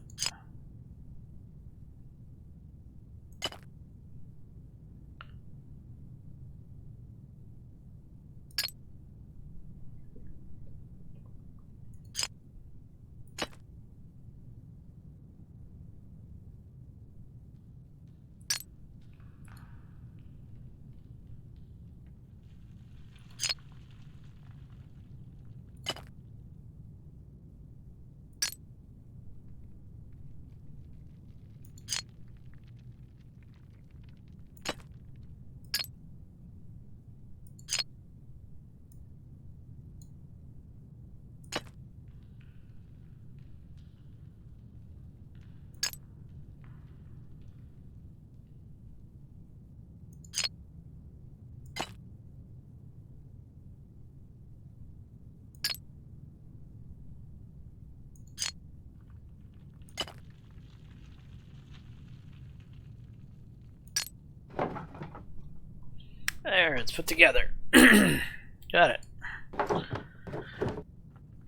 There, it's put together. Got it.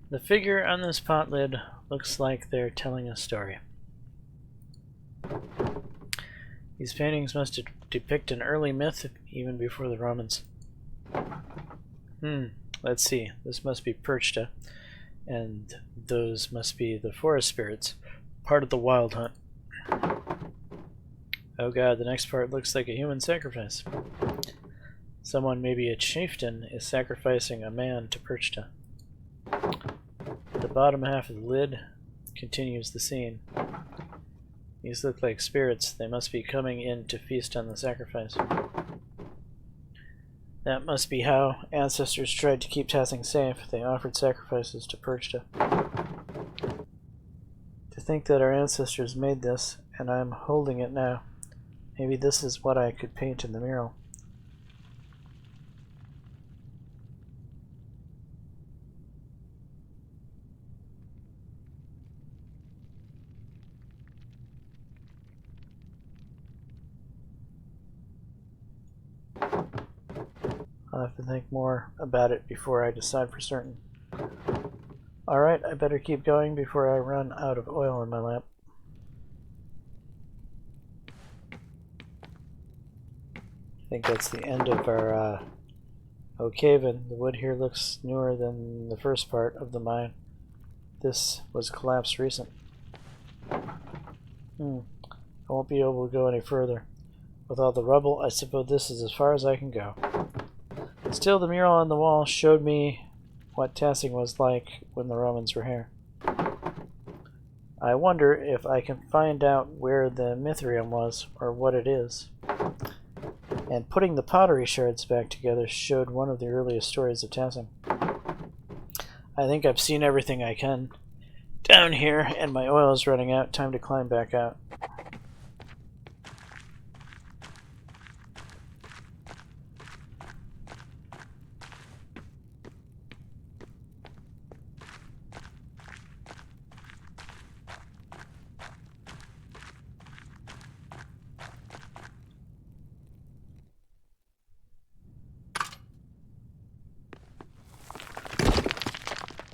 The figure on this pot lid looks like they're telling a story. These paintings must depict an early myth, even before the Romans. Let's see. This must be Perchta, and those must be the forest spirits, part of the wild hunt. Oh god, the next part looks like a human sacrifice. Someone, maybe a chieftain, is sacrificing a man to Perchta. The bottom half of the lid continues the scene. These look like spirits. They must be coming in to feast on the sacrifice. That must be how ancestors tried to keep Tassing safe. They offered sacrifices to Perchta. To think that our ancestors made this, and I'm holding it now. Maybe this is what I could paint in the mural. I'll have to think more about it before I decide for certain. Alright, I better keep going before I run out of oil in my lamp. I think that's the end of our Oakhven. The wood here looks newer than the first part of the mine. This was collapsed recent. I won't be able to go any further. With all the rubble, I suppose this is as far as I can go. Still, the mural on the wall showed me what Tassing was like when the Romans were here. I wonder if I can find out where the Mithrium was, or what it is. And putting the pottery shards back together showed one of the earliest stories of Tassing. I think I've seen everything I can down here, and my oil is running out. Time to climb back out.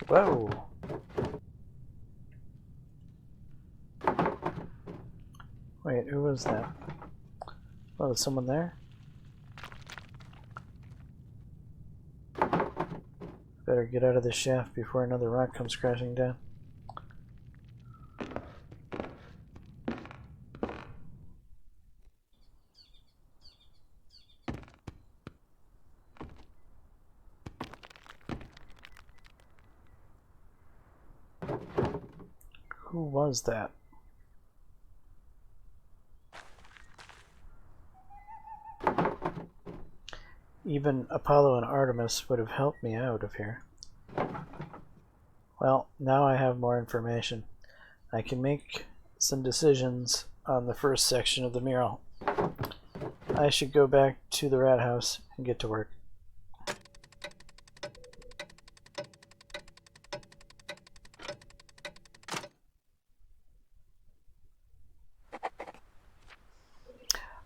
Whoa! Wait, who was that? Oh, was someone there? Better get out of the shaft before another rock comes crashing down. Who was that? Even Apollo and Artemis would have helped me out of here. Well, now I have more information. I can make some decisions on the first section of the mural. I should go back to the rat house and get to work.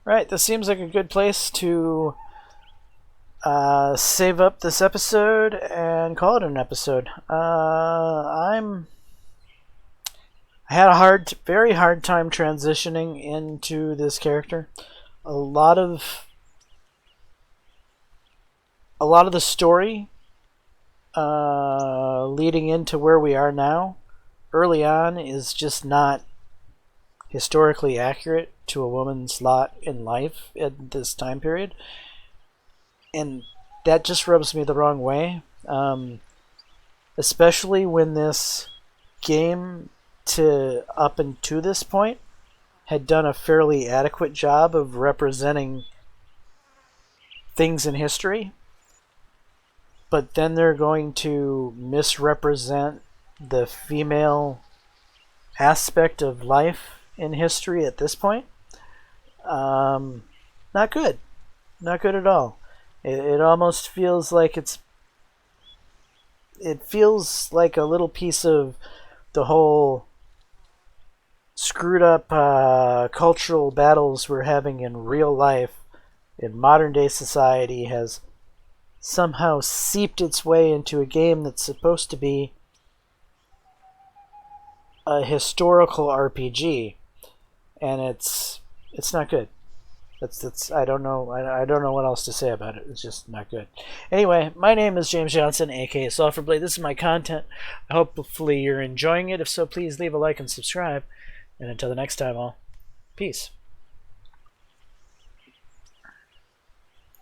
Right, this seems like a good place to save up this episode and call it an episode. I had a very hard time transitioning into this character. A lot of the story leading into where we are now, early on, is just not historically accurate to a woman's lot in life at this time period. And that just rubs me the wrong way. Especially when this game, up until this point, had done a fairly adequate job of representing things in history. But then they're going to misrepresent the female aspect of life in history at this point. Not good. Not good at all. It almost feels like it feels like a little piece of the whole screwed up cultural battles we're having in real life in modern day society has somehow seeped its way into a game that's supposed to be a historical RPG, and it's not good. That's I don't know what else to say about it. It's just not good. Anyway, my name is James Johnson, aka Sulphurblade. This is my content. Hopefully you're enjoying it. If so, please leave a like and subscribe. And until the next time, all peace.